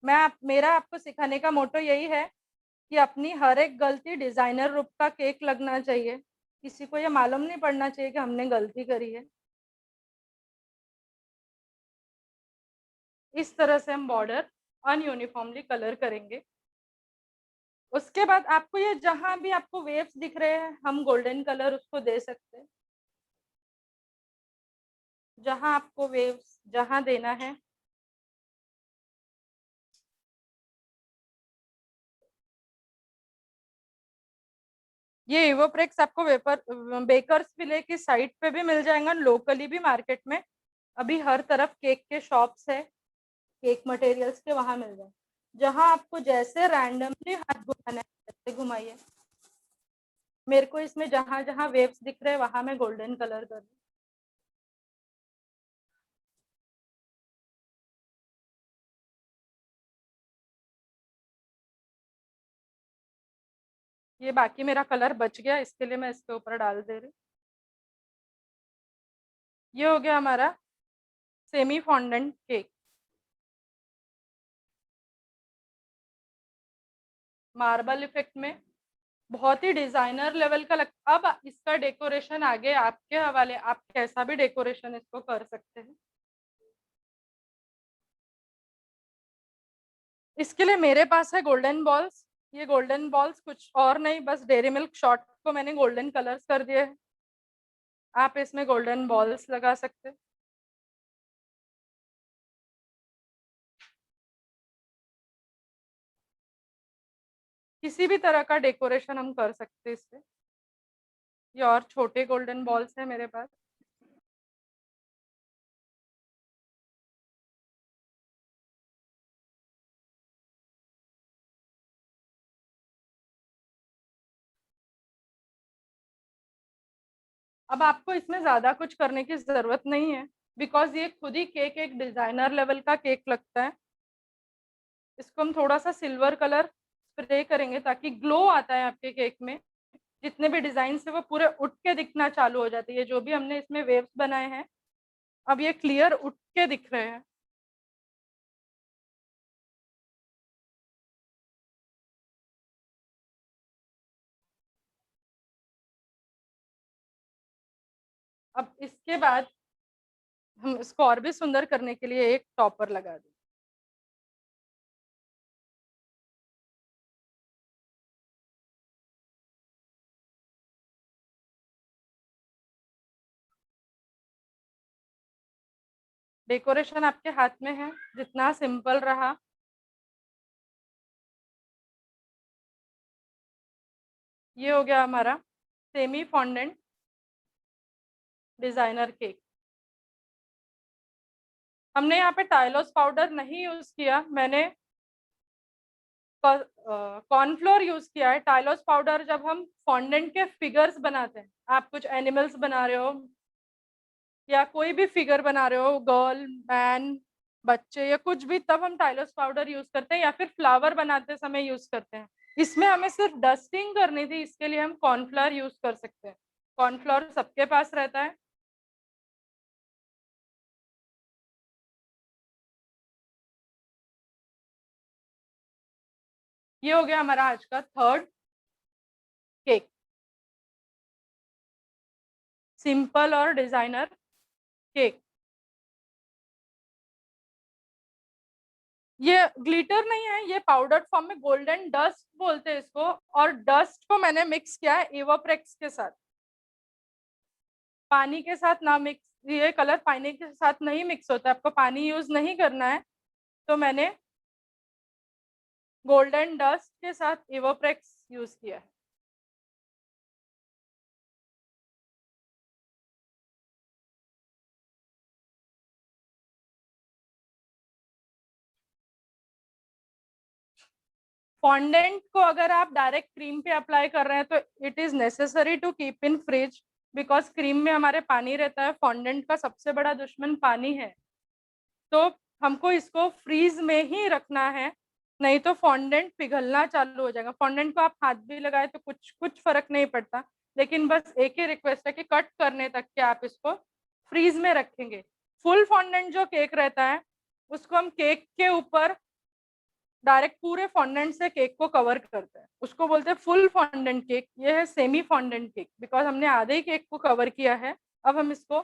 मेरा आपको सिखाने का मोटो यही है कि अपनी हर एक गलती डिजाइनर रूप का केक लगना चाहिए, किसी को ये मालूम नहीं पड़ना चाहिए कि हमने गलती करी है। इस तरह से हम बॉर्डर अनयूनिफॉर्मली कलर करेंगे। उसके बाद आपको ये जहां भी आपको वेव्स दिख रहे हैं, हम गोल्डन कलर उसको दे सकते हैं। जहां आपको वेव्स जहां देना है, ये इवोप्रेक्स आपको बेकर्स विले की साइट पे भी मिल जाएगा, लोकली भी मार्केट में। अभी हर तरफ केक के शॉप्स है, केक मटेरियल्स के, वहां मिल जाए। जहां आपको जैसे रैंडमली हाथ घुमाना है वैसे घुमाइए। मेरे को इसमें जहां जहां वेव्स दिख रहे हैं वहां मैं गोल्डन कलर कर रही हूँ। ये बाकी मेरा कलर बच गया, इसके लिए मैं इसके ऊपर डाल दे रही हूँ। ये हो गया हमारा semi fondant cake. Marble effect में बहुत ही डिजाइनर लेवल का लगता। अब इसका डेकोरेशन आगे आपके हवाले, आप कैसा भी डेकोरेशन इसको कर सकते हैं। इसके लिए मेरे पास है गोल्डन बॉल्स। ये गोल्डन बॉल्स कुछ और नहीं, बस डेयरी मिल्क शॉट को मैंने गोल्डन कलर्स कर दिए हैं। आप इसमें गोल्डन बॉल्स लगा सकते हैं। किसी भी तरह का डेकोरेशन हम कर सकते हैं इससे। ये और छोटे गोल्डन बॉल्स है मेरे पास। अब आपको इसमें ज्यादा कुछ करने की जरूरत नहीं है, बिकॉज ये खुद ही केक एक डिजाइनर लेवल का केक लगता है। इसको हम थोड़ा सा सिल्वर कलर स्प्रे करेंगे ताकि ग्लो आता है आपके केक में। जितने भी डिजाइन है वो पूरे उठ के दिखना चालू हो जाते हैं। ये जो भी हमने इसमें वेव्स बनाए हैं, अब ये क्लियर उठ के दिख रहे हैं। अब इसके बाद हम इसको और भी सुंदर करने के लिए एक टॉपर लगा दें। डेकोरेशन आपके हाथ में है, जितना सिंपल रहा। ये हो गया हमारा सेमी फॉन्डेंट डिजाइनर केक। हमने यहाँ पे टाइलोस पाउडर नहीं यूज किया, मैंने कॉर्नफ्लोर यूज किया है। टाइलोस पाउडर जब हम फॉन्डेंट के फिगर्स बनाते हैं, आप कुछ एनिमल्स बना रहे हो या कोई भी फिगर बना रहे हो, गर्ल मैन बच्चे या कुछ भी, तब हम टाइलोस पाउडर यूज करते हैं, या फिर फ्लावर बनाते समय यूज करते हैं। इसमें हमें सिर्फ डस्टिंग करनी थी, इसके लिए हम कॉर्नफ्लोर यूज कर सकते हैं। कॉर्नफ्लोर सबके पास रहता है। ये हो गया हमारा आज का थर्ड केक, सिंपल और डिजाइनर केक। ये ग्लिटर नहीं है, ये पाउडर फॉर्म में गोल्डन डस्ट बोलते हैं इसको, और डस्ट को मैंने मिक्स किया है एवोप्रेक्स के साथ, पानी के साथ ना मिक्स। ये कलर पानी के साथ नहीं मिक्स होता, आपको पानी यूज नहीं करना है। तो मैंने गोल्डन डस्ट के साथ एवोप्रेक्स यूज किया है। फॉन्डेंट को अगर आप डायरेक्ट क्रीम पे अप्लाई कर रहे हैं तो it is necessary to keep in fridge, because cream में हमारे पानी रहता है। फॉन्डेंट का सबसे बड़ा दुश्मन पानी है, तो हमको इसको फ्रीज में ही रखना है, नहीं तो फॉन्डेंट पिघलना चालू हो जाएगा। फॉन्डेंट को आप हाथ भी लगाए तो कुछ फर्क नहीं पड़ता, लेकिन बस एक ही रिक्वेस्ट है कि कट करने तक के आप इसको फ्रीज में रखेंगे। फुल फॉन्डेंट जो केक रहता है उसको हम केक के ऊपर डायरेक्ट पूरे फॉन्डेंट से केक को कवर करते हैं, उसको बोलते हैं फुल फॉन्डेंट केक। ये है सेमी फॉन्डेंट केक, बिकॉज हमने आधे ही केक को कवर किया है। अब हम इसको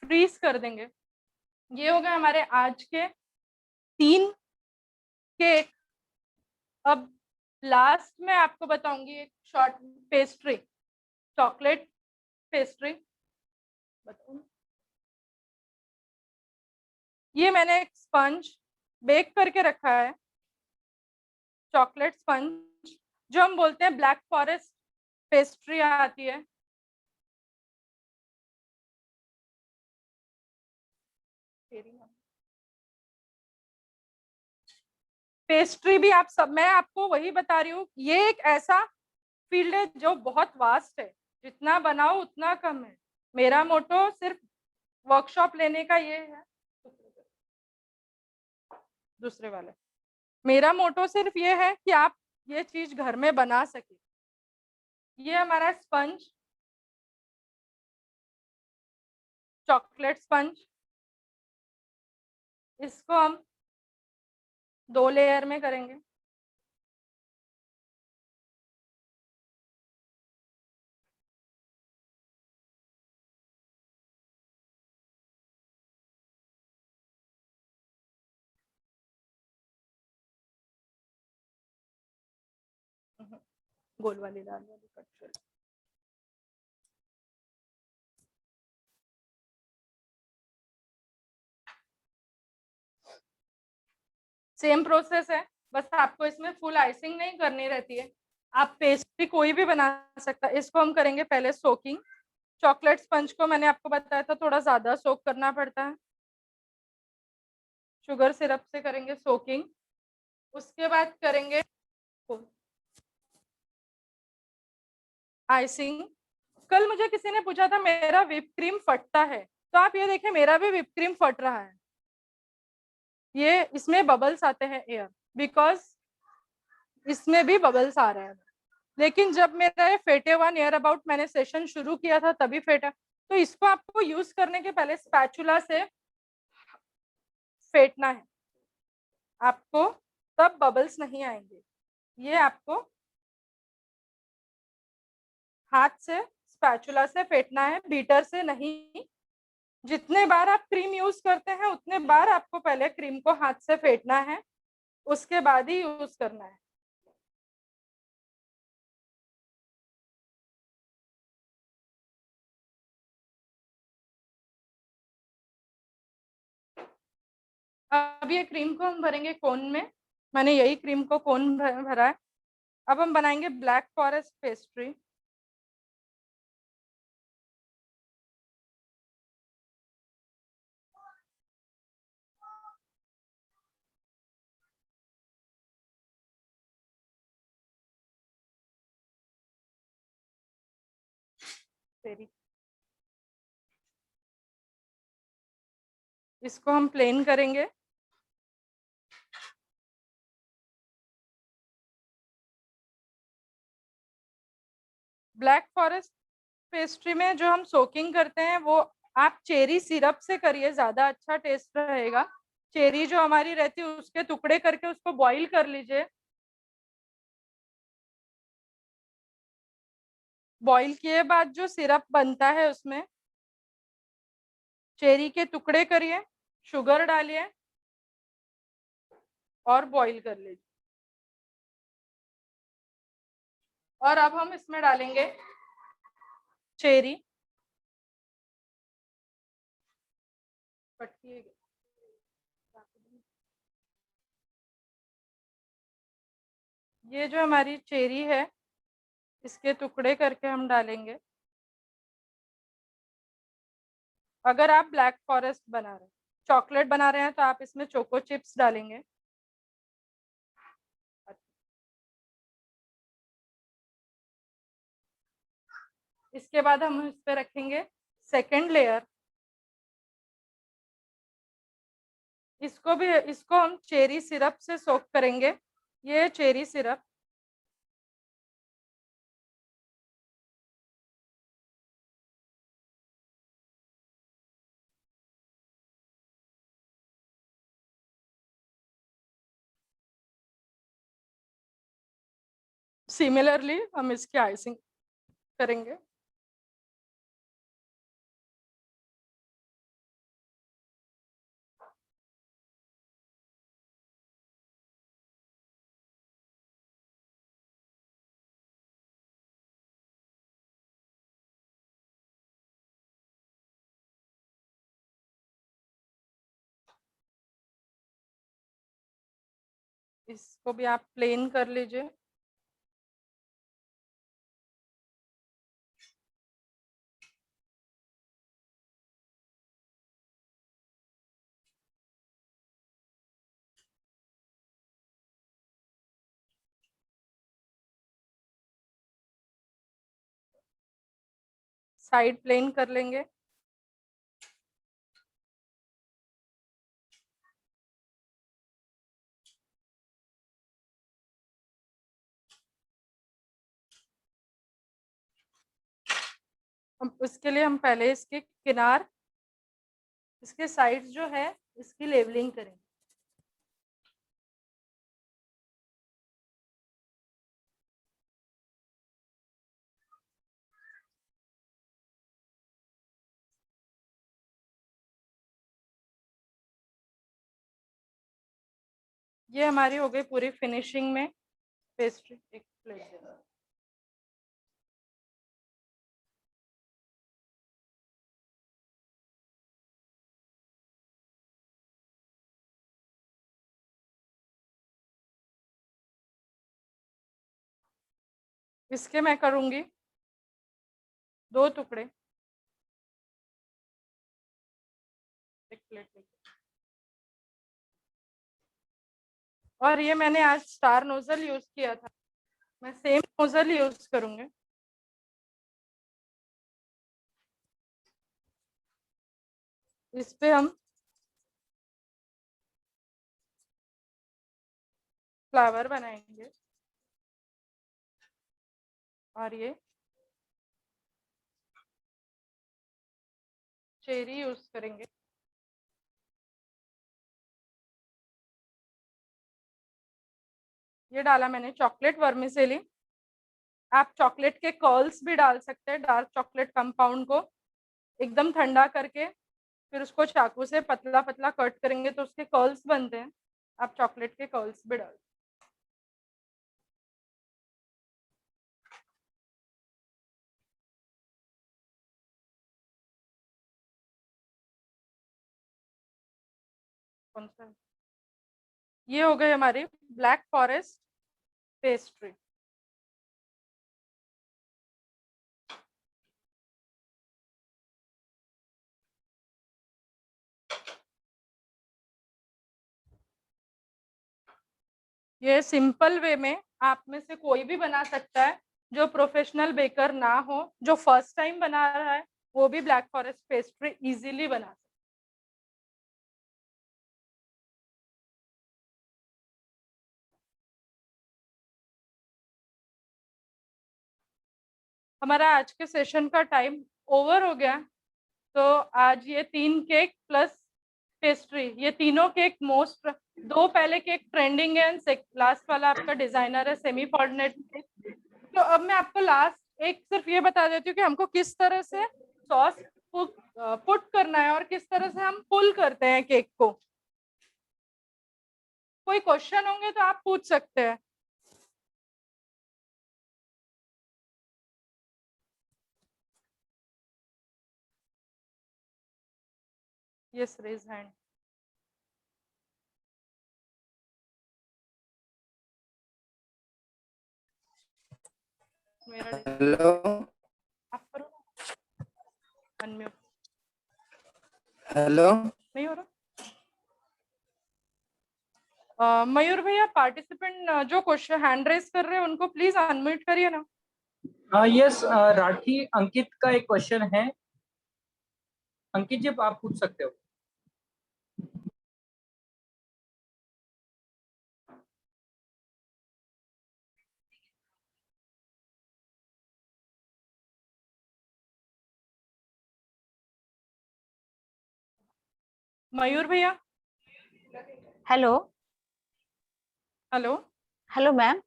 फ्रीज कर देंगे। ये हो गए हमारे आज के 3 केक। अब लास्ट में आपको बताऊंगी एक शॉर्ट पेस्ट्री, चॉकलेट पेस्ट्री बताऊं। ये मैंने एक स्पंज बेक करके रखा है, चॉकलेट स्पंज, जो हम बोलते हैं ब्लैक फॉरेस्ट पेस्ट्री आती है। पेस्ट्री भी आप सब, मैं आपको वही बता रही हूँ, ये एक ऐसा फील्ड है जो बहुत वास्ट है, जितना बनाओ उतना कम है। मेरा मोटो सिर्फ वर्कशॉप लेने का ये है, दूसरे वाले, मेरा मोटो सिर्फ ये है कि आप ये चीज घर में बना सके। ये हमारा स्पंज, चॉकलेट स्पंज, इसको हम 2 लेयर में करेंगे। गोल वाली लाल वाली कट कर। सेम प्रोसेस है, बस आपको इसमें फुल आइसिंग नहीं करनी रहती है, आप पेस्ट्री कोई भी बना सकता है। इसको हम करेंगे पहले सोकिंग। चॉकलेट स्पंज को मैंने आपको बताया था थोड़ा ज्यादा सोक करना पड़ता है, शुगर सिरप से करेंगे सोकिंग। उसके बाद करेंगे आइसिंग। कल मुझे किसी ने पूछा था मेरा व्हिप क्रीम फटता है, तो आप ये देखें मेरा भी व्हिप क्रीम फट रहा है। ये इसमें बबल्स आते हैं एयर, बिकॉज इसमें भी बबल्स आ रहे हैं। लेकिन जब मेरा ये फेटे 1 ईयर अबाउट मैंने सेशन शुरू किया था तभी फेटा। तो इसको आपको यूज करने के पहले स्पैचुला से फेंटना है आपको, तब बबल्स नहीं आएंगे। ये आपको हाथ से स्पैचुला से फेंटना है, बीटर से नहीं। जितने बार आप क्रीम यूज करते हैं उतने बार आपको पहले क्रीम को हाथ से फेंटना है, उसके बाद ही यूज करना है। अब ये क्रीम को हम भरेंगे कोन में। मैंने यही क्रीम को कोन भरा है। अब हम बनाएंगे ब्लैक फॉरेस्ट पेस्ट्री। इसको हम प्लेन करेंगे। ब्लैक फॉरेस्ट पेस्ट्री में जो हम सोकिंग करते हैं वो आप चेरी सिरप से करिए, ज्यादा अच्छा टेस्ट रहेगा। चेरी जो हमारी रहती है उसके टुकड़े करके उसको बॉईल कर लीजिए। बॉईल किए बाद जो सिरप बनता है उसमें चेरी के टुकड़े करिए, शुगर डालिए और बॉईल कर लीजिए। और अब हम इसमें डालेंगे चेरी। ये जो हमारी चेरी है इसके टुकड़े करके हम डालेंगे। अगर आप ब्लैक फॉरेस्ट बना रहे हैं, चॉकलेट बना रहे हैं तो आप इसमें चोको चिप्स डालेंगे। इसके बाद हम इस पे रखेंगे सेकेंड लेयर। इसको हम चेरी सिरप से सोक करेंगे। ये चेरी सिरप सिमिलरली हम इसकी आइसिंग करेंगे। इसको भी आप प्लेन कर लीजिए। साइड प्लेन कर लेंगे। उसके लिए हम पहले इसके किनार, इसके साइड्स जो है इसकी लेवलिंग करेंगे। ये हमारी हो गई पूरी फिनिशिंग में पेस्ट्री। एक प्लेट दे दो। इसके मैं करूंगी 2 टुकड़े। एक प्लेट। और ये मैंने आज स्टार नोजल यूज किया था, मैं सेम नोजल यूज करूंगी। इस पे हम फ्लावर बनाएंगे और ये चेरी यूज करेंगे। ये डाला मैंने चॉकलेट वर्मिसेली। आप चॉकलेट के कर्ल्स भी डाल सकते हैं, डार्क चॉकलेट कंपाउंड को एकदम ठंडा करके फिर उसको चाकू से पतला पतला कट करेंगे तो उसके कर्ल्स बनते हैं। आप चॉकलेट के कर्ल्स भी डाल। कौन सा? ये हो गए हमारी ब्लैक फॉरेस्ट पेस्ट्री। ये सिंपल वे में आप में से कोई भी बना सकता है, जो प्रोफेशनल बेकर ना हो, जो फर्स्ट टाइम बना रहा है वो भी ब्लैक फॉरेस्ट पेस्ट्री इजीली बना सकता है। हमारा आज के सेशन का टाइम ओवर हो गया, तो आज ये 3 केक प्लस पेस्ट्री, ये तीनों केक मोस्ट, 2 पहले केक ट्रेंडिंग है एंड लास्ट वाला आपका डिजाइनर है सेमी कोऑर्डिनेट। तो अब मैं आपको लास्ट एक सिर्फ ये बता देती हूँ कि हमको किस तरह से सॉस पुट करना है और किस तरह से हम पुल करते हैं केक को। कोई क्वेश्चन होंगे तो आप पूछ सकते हैं। Yes, raise hand. हेलो आप करो, अनम्यूट। हेलो नहीं हो रहा? मयूर भैया, पार्टिसिपेंट जो क्वेश्चन हैंड रेज कर रहे हैं उनको प्लीज अनम्यूट करिए ना। यस, राठी अंकित का एक क्वेश्चन है। अंकित जी आप पूछ सकते हो। मयूर भैया। Hello hello. Hello ma'am.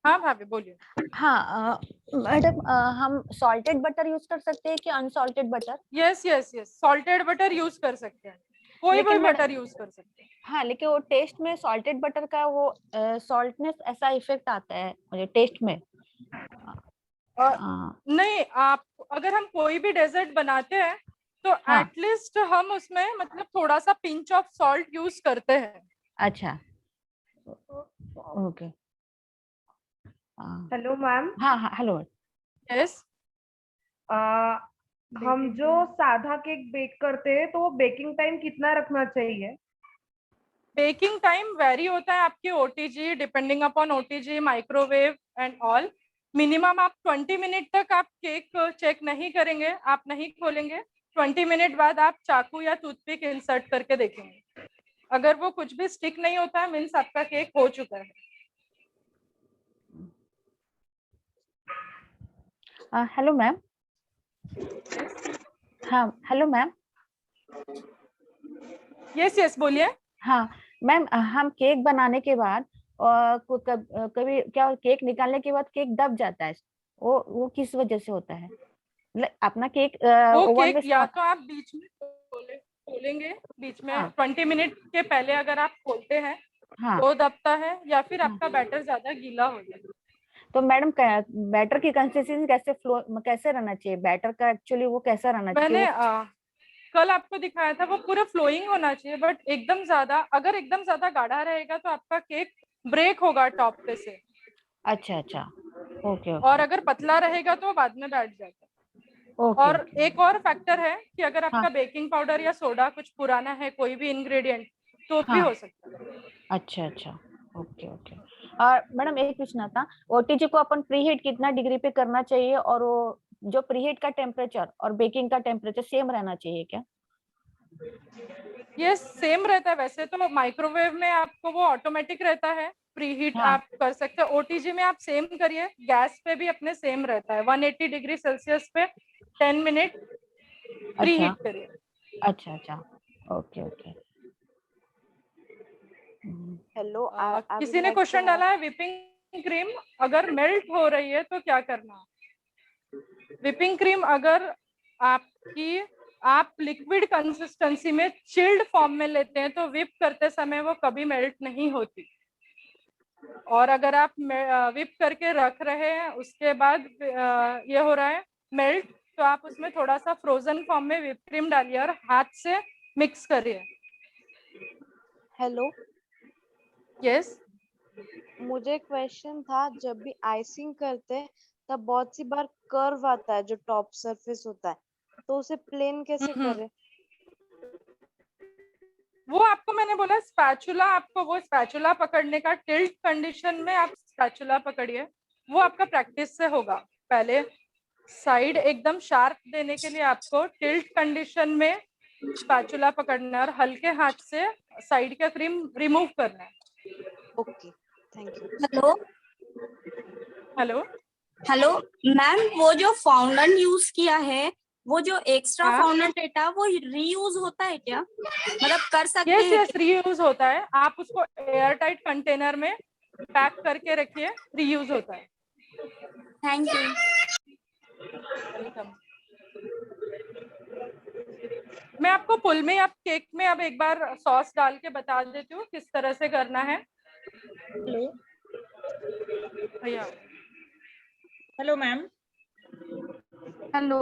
हाँ भाभी बोलिए। हाँ मैडम, हम सॉल्टेड बटर यूज कर सकते हैं कि unsalted butter? Yes yes yes, salted butter use कर सकते हैं, कोई भी लेकिन बटर यूज कर सकते हैं। हाँ, लेकिन वो टेस्ट में सॉल्टेड बटर का वो सॉल्टनेस ऐसा इफेक्ट आता है मुझे टेस्ट में। हाँ नहीं, आप अगर हम कोई भी डेजर्ट बनाते हैं तो हाँ। एटलीस्ट हम उसमें मतलब थोड़ा सा पिंच ऑफ सॉल्ट यूज करते हैं। अच्छा, ओके। Hello ma'am. हाँ हाँ, हेलो। यस। हम जो सादा केक बेक करते हैं तो वो बेकिंग टाइम कितना रखना चाहिए? बेकिंग टाइम वेरी होता है आपकी OTG, depending upon OTG, microwave and all. Minimum आप 20 मिनट तक आप केक चेक नहीं करेंगे, आप नहीं खोलेंगे। 20 मिनट बाद आप चाकू या टूथपिक इंसर्ट करके देखेंगे, अगर वो कुछ भी स्टिक नहीं होता है मीन्स आपका केक हो चुका है। Hello ma'am. हाँ हेलो मैम। यस यस बोलिए। हाँ मैम, हम केक बनाने के बाद और कभी क्या केक निकालने के बाद केक दब जाता है, वो किस वजह से होता है? अपना केक वो ओवन केक में या तो आप बीच में खोलेंगे, बीच में 20 मिनट के पहले अगर आप खोलते हैं हाँ तो दबता है, या फिर आपका बैटर ज्यादा गीला हो जाता है। तो मैडम बैटर की कंसिस्टेंसी कैसे रहना चाहिए? बैटर का एक्चुअली वो कैसा रहना चाहिए? मैंने कल आपको दिखाया था, वो पूरा फ्लोइंग होना चाहिए, बट एकदम ज्यादा, अगर एकदम ज्यादा गाढ़ा रहेगा तो आपका केक ब्रेक होगा टॉप पे से। अच्छा अच्छा, ओके और अगर पतला रहेगा तो बाद में बैठ जाता है। ओके और एक और फैक्टर है कि अगर आपका हाँ बेकिंग पाउडर या सोडा कुछ पुराना है, कोई भी इंग्रेडिएंट, तो भी हाँ। हो सकता है। अच्छा अच्छा, ओके ओके। और मैडम एक पूछना था, ओटीजी को अपन प्रीहीट कितना डिग्री पे करना चाहिए, और वो जो प्रीहीट का टेम्परेचर और बेकिंग का टेम्परेचर सेम रहना चाहिए क्या? ये सेम रहता है वैसे तो, माइक्रोवेव में आपको वो ऑटोमेटिक रहता है, प्रीहीट हाँ आप कर सकते हैं। ओटीजी में आप सेम करिए, गैस पे भी अपने सेम रहता है, 180 डिग्री सेल्सियस पे 10 मिनट अच्छा प्रीहीट करिए। अच्छा अच्छा, ओके ओके। Hello, I किसी would ने like to क्वेश्चन ask. डाला है, विपिंग क्रीम अगर मेल्ट हो रही है तो क्या करना? विपिंग क्रीम अगर आप लिक्विड कंसिस्टेंसी में चिल्ड फॉर्म में लेते हैं तो विप करते समय वो कभी मेल्ट नहीं होती। और अगर आप विप करके रख रहे हैं उसके बाद ये हो रहा है मेल्ट, तो आप उसमें थोड़ा सा फ्रोजन फॉर्म में विप क्रीम डालिए और हाथ से मिक्स करिए। Hello, yes. मुझे क्वेश्चन था, जब भी आइसिंग करते हैं तब बहुत सी बार कर्व आता है जो टॉप सरफेस होता है, तो उसे प्लेन कैसे करें? वो आपको मैंने बोला स्पैचुला, आपको वो स्पैचुला पकड़ने का, टिल्ट कंडीशन में आप स्पैचुला पकड़िए, वो आपका प्रैक्टिस से होगा। पहले साइड एकदम शार्प देने के लिए आपको टिल्ट कंडीशन में स्पैचुला पकड़ना है और हल्के हाथ से साइड का क्रीम रिमूव करना है। Okay, thank you. Hello hello hello ma'am, वो जो फाउंडेंट यूज किया है, वो जो एक्स्ट्रा हाँ? फाउंडेंट डेटा वो रीयूज होता है क्या? मतलब कर सकते यस हैं यस, रीयूज होता है। आप उसको एयर टाइट कंटेनर में पैक करके रखिए, रीयूज होता है। Thank you. वेलकम। मैं आपको पुल में अब केक में अब एक बार सॉस डाल के बता देती हूँ किस तरह से करना है। हेलो भैया। Hello ma'am. Hello,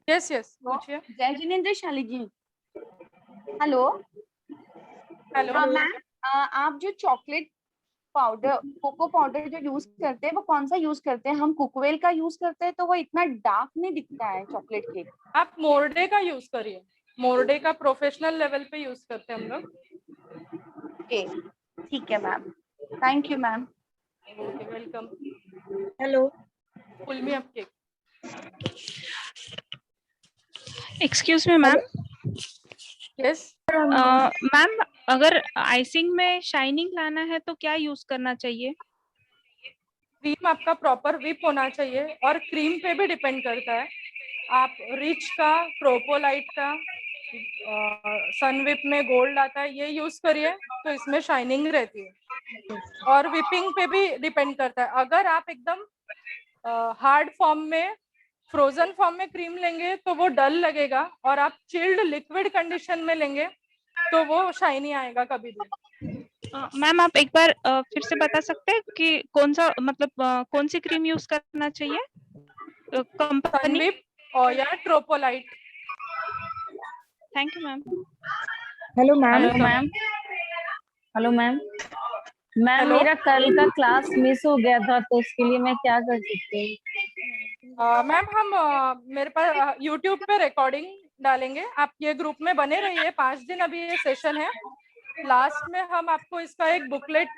yes yes, पूछिए। जय जिनेन्द्र शाली जी। हेलो हेलो मैम, आप जो चॉकलेट पाउडर, कोको पाउडर जो यूज करते हैं वो कौन सा यूज करते हैं? हम कुकवेल का यूज करते हैं तो वो इतना डार्क नहीं दिखता है चॉकलेट केक। आप मोर्डे का यूज करिए, मोर्डे का प्रोफेशनल लेवल पे यूज करते हैं हम लोग। ओके, ठीक है ma'am, thank you ma'am. Okay, welcome. Hello, पुल में अब cake. Excuse me ma'am. Yes ma'am, अगर आइसिंग में शाइनिंग लाना है तो क्या यूज करना चाहिए? क्रीम आपका प्रॉपर विप होना चाहिए और क्रीम पे भी डिपेंड करता है। आप रिच का, प्रोपोलाइट का, सनविप में गोल्ड आता है, ये यूज करिए तो इसमें शाइनिंग रहती है। और विपिंग पे भी डिपेंड करता है। अगर आप एकदम हार्ड फॉर्म में, फ्रोजन फॉर्म में क्रीम लेंगे तो वो डल लगेगा, और आप चिल्ड लिक्विड कंडीशन में लेंगे तो वो शाइनी आएगा कभी भी। मैम, आप एक बार फिर से बता सकते हैं कि कौन सा, मतलब कौन सी क्रीम यूज करना चाहिए? कंपनी सनविप और या Tropolite. Thank you ma'am. Hello ma'am. Hello ma'am. Hello ma'am. Ma'am, hello? मेरा कल का क्लास मिस हो गया था तो उसके लिए मैं क्या कर सकती हूँ? मैम, हम मेरे पास YouTube पे रिकॉर्डिंग डालेंगे, आप ये ग्रुप में बने रहिए। 5 दिन अभी ये सेशन है। लास्ट में हम आपको इसका एक बुकलेट,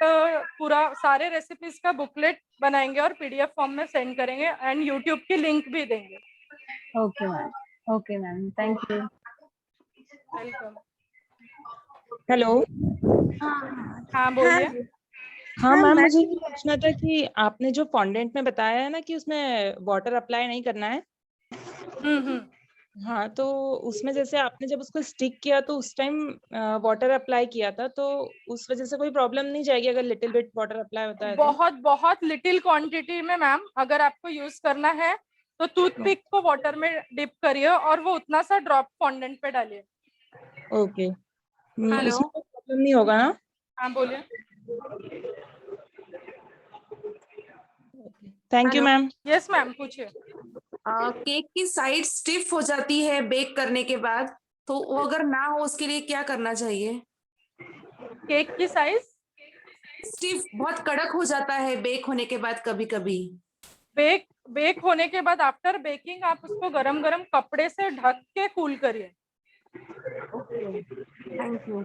पूरा सारे रेसिपीज का बुकलेट बनाएंगे और PDF फॉर्म में सेंड करेंगे एंड YouTube की लिंक भी देंगे। Okay ma'am, okay ma'am, thank you. Welcome. Hello. हाँ बोलिए। हाँ मैम, मुझे ये पूछना था कि आपने जो फॉन्डेंट में बताया है ना कि उसमें वाटर अप्लाई नहीं करना है। हाँ, तो उसमें जैसे आपने जब उसको स्टिक किया तो उस टाइम वाटर अप्लाई किया था, तो उस वजह से कोई प्रॉब्लम नहीं जाएगी अगर लिटिल बिट वाटर अप्लाई होता है तो? बहुत बहुत लिटिल क्वांटिटी में मैम, अगर आपको यूज करना है तो टूथपिक को वाटर में डिप करिए और वो उतना सा ड्रॉप फॉन्डेंट पे डालिए। Okay, hello? उसमें कोई प्रॉब्लम नहीं होगा ना? हाँ बोलिए। Thank you ma'am. Yes ma'am, पूछिए। केक की साइड स्टिफ हो जाती है बेक करने के बाद, तो वो अगर ना हो उसके लिए क्या करना चाहिए? केक की साइज स्टिफ, बहुत कड़क हो जाता है बेक होने के बाद कभी कभी। बेक होने के बाद आफ्टर बेकिंग आप उसको गरम गरम कपड़े से ढक के कूल करिए। Thank you.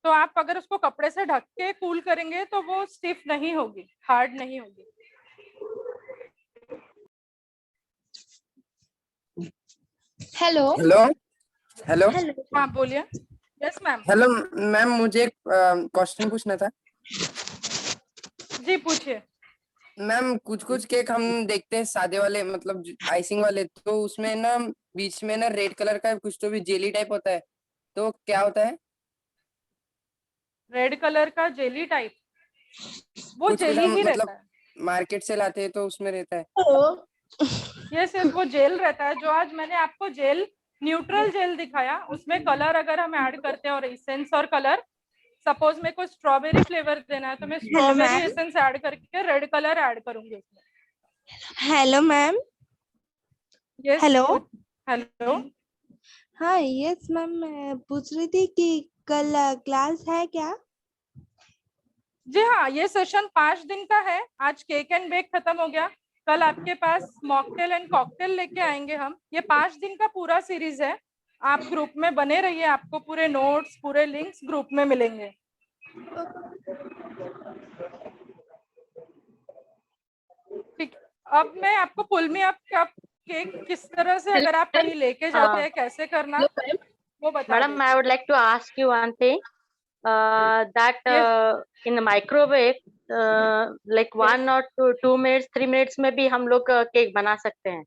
तो आप अगर उसको कपड़े से ढक के कूल करेंगे तो वो स्टिफ नहीं होगी, हार्ड नहीं होगी। हेलो हेलो हेलो हाँ बोलिए। Yes ma'am. हेलो मैम, मुझे एक क्वेश्चन पूछना था। जी पूछिए। मैम, कुछ कुछ केक हम देखते हैं सादे वाले, मतलब आइसिंग वाले, तो उसमें ना बीच में ना रेड कलर का कुछ तो भी जेली टाइप होता है, तो क्या होता है? रेड कलर का जेली टाइप, वो कुछ जेली हम ही मतलब रहता है। मार्केट से लाते हैं तो उसमें रहता है। यस यस, वो जेल रहता है। जो आज मैंने आपको जेल, न्यूट्रल जेल दिखाया, उसमें कलर अगर हम ऐड करते हैं और एसेंस और कलर, सपोज मेरे को स्ट्रॉबेरी फ्लेवर देना है तो मैं स्ट्रॉबेरी मैम। एसेंस ऐड करके रेड कलर ऐड करूंगी उसमें। Hello ma'am. Yes, hello. Hello. हाँ यस मैम, मैं पूछ रही थी कि कल क्लास है क्या? जी हाँ, ये सेशन 5 दिन का है। आज केक एंड बेक खत्म हो गया, कल आपके पास मॉकटेल एंड कॉकटेल लेके आएंगे हम। ये 5 दिन का पूरा सीरीज है। आप ग्रुप में बने रहिए, आपको पूरे नोट्स, पूरे लिंक्स ग्रुप में मिलेंगे। ठीक, अब मैं आपको पुल में आप केक किस तरह से अगर आप कहीं लेके जाते हैं कैसे करना वो बता Madam, देती I would like to ask you one thing. In the microwave, like 1 or 2 minutes, 3 minutes में भी हम लोग केक बना सकते हैं।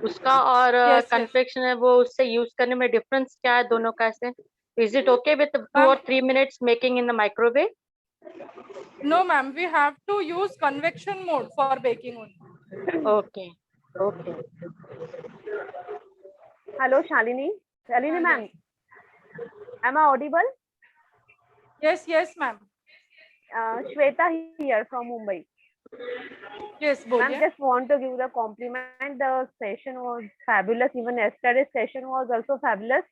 उसका और कन्फेक्शन है वो उससे यूज करने में डिफरेंस क्या है दोनों का? ऐसे is it okay with 2 or 3 minutes making in the microwave? No ma'am, we have to use convection mode for baking only. Okay, okay. Hello, Shalini. Shalini ma'am, am I audible? Yes, yes ma'am. Shweta here from Mumbai. Yes, ma'am, just want to give the compliment. The session was fabulous. Even yesterday's session was also fabulous.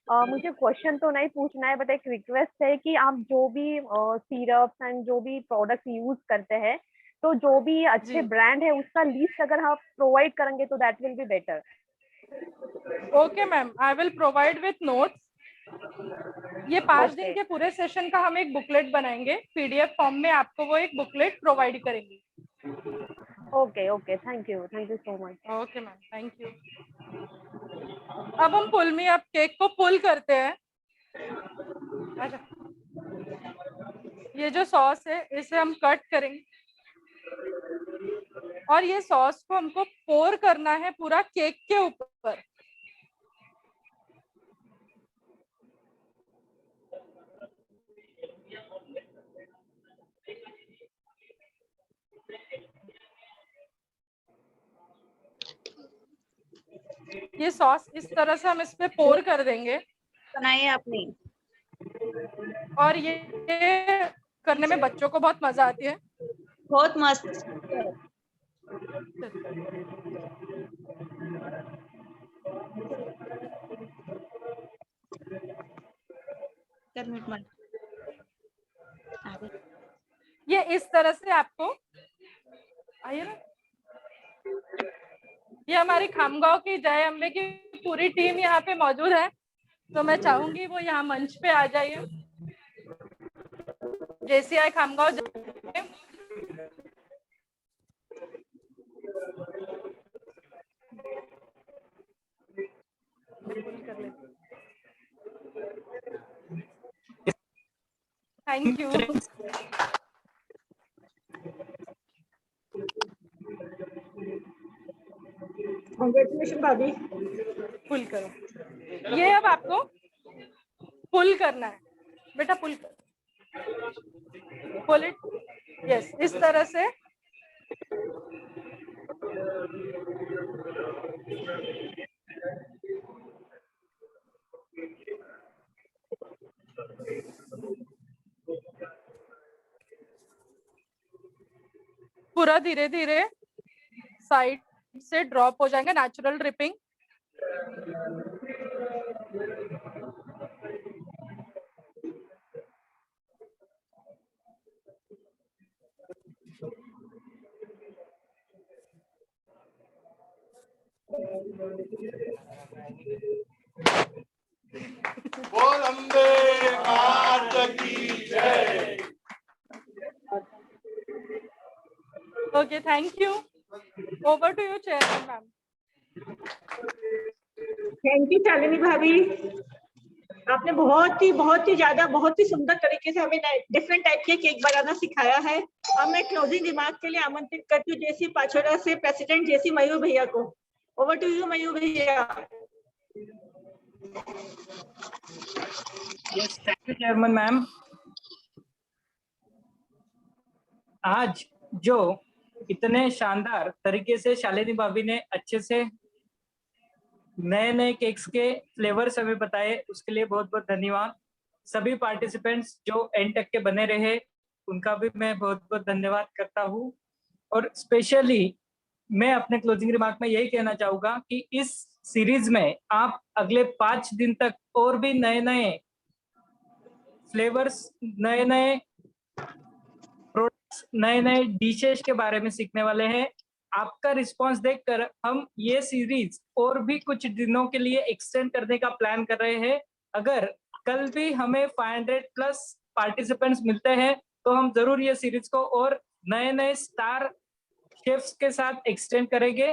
मुझे question तो नहीं पूछना है, but एक request है कि आप जो भी सिरप्स एंड जो भी प्रोडक्ट यूज करते हैं, तो जो भी अच्छे ब्रांड है उसका लिस्ट अगर आप प्रोवाइड करेंगे तो that will be better. Okay ma'am, I will provide with notes. ये 5 दिन के पूरे सेशन का हम एक बुकलेट बनाएंगे, पीडीएफ फॉर्म में आपको वो एक बुकलेट प्रोवाइड करेंगे। Okay okay, thank you so much. Okay ma'am, thank you. अब हम पुल में अब केक को पुल करते हैं। अच्छा, ये जो सॉस है इसे हम कट करेंगे और ये सॉस को हमको पोर करना है पूरा केक के ऊपर। ये सॉस इस तरह से हम इस पे पोर कर देंगे। बनाइए आपने। और ये करने में बच्चों को बहुत मजा आती है। बहुत मस्त। ये इस तरह से आपको आइए ना। ये हमारी खामगांव की जय अम्बे की पूरी टीम यहाँ पे मौजूद है, तो मैं चाहूंगी वो यहाँ मंच पे आ जाइए। JCI Khamgaon thank you. Congratulation भाभी। पुल करो। ये अब आपको पुल करना है बेटा, पुल कर, पुल इट। यस, इस तरह से। पूरा धीरे धीरे साइड से ड्रॉप हो जाएंगे, नेचुरल ड्रिपिंग। वंदे मातरम की जय। Okay, thank you. Over to you chairman ma'am. Thank you Shalini भाभी, आपने बहुत ही ज्यादा बहुत ही सुंदर तरीके से हमें डिफरेंट टाइप के केक बनाना सिखाया है। अब मैं क्लोजिंग रिमार्क के लिए आमंत्रित करती हूँ जेसी पाचोरा से प्रेसिडेंट जेसी मयूर भैया को। ओवर टू यू मयूर भैया। Yes, thank you, Chairman ma'am. आज जो इतने शानदार तरीके से शालिनी भाभी ने अच्छे से नए नए केक्स के फ्लेवर्स हमें बताए, उसके लिए बहुत बहुत धन्यवाद। सभी पार्टिसिपेंट्स जो एंड तक के बने रहे उनका भी मैं बहुत बहुत धन्यवाद करता हूँ। और स्पेशली मैं अपने क्लोजिंग रिमार्क में यही कहना चाहूंगा कि इस सीरीज में आप अगले 5 दिन तक और भी नए नए फ्लेवर्स, नए नए प्रोडक्ट्स, नए नए डिशेस के बारे में सीखने वाले हैं। आपका रिस्पांस देखकर हम ये सीरीज और भी कुछ दिनों के लिए एक्सटेंड करने का प्लान कर रहे हैं। अगर कल भी हमें 500 प्लस पार्टिसिपेंट्स मिलते हैं तो हम जरूर ये सीरीज को और नए नए स्टार शेफ्स के साथ एक्सटेंड करेंगे।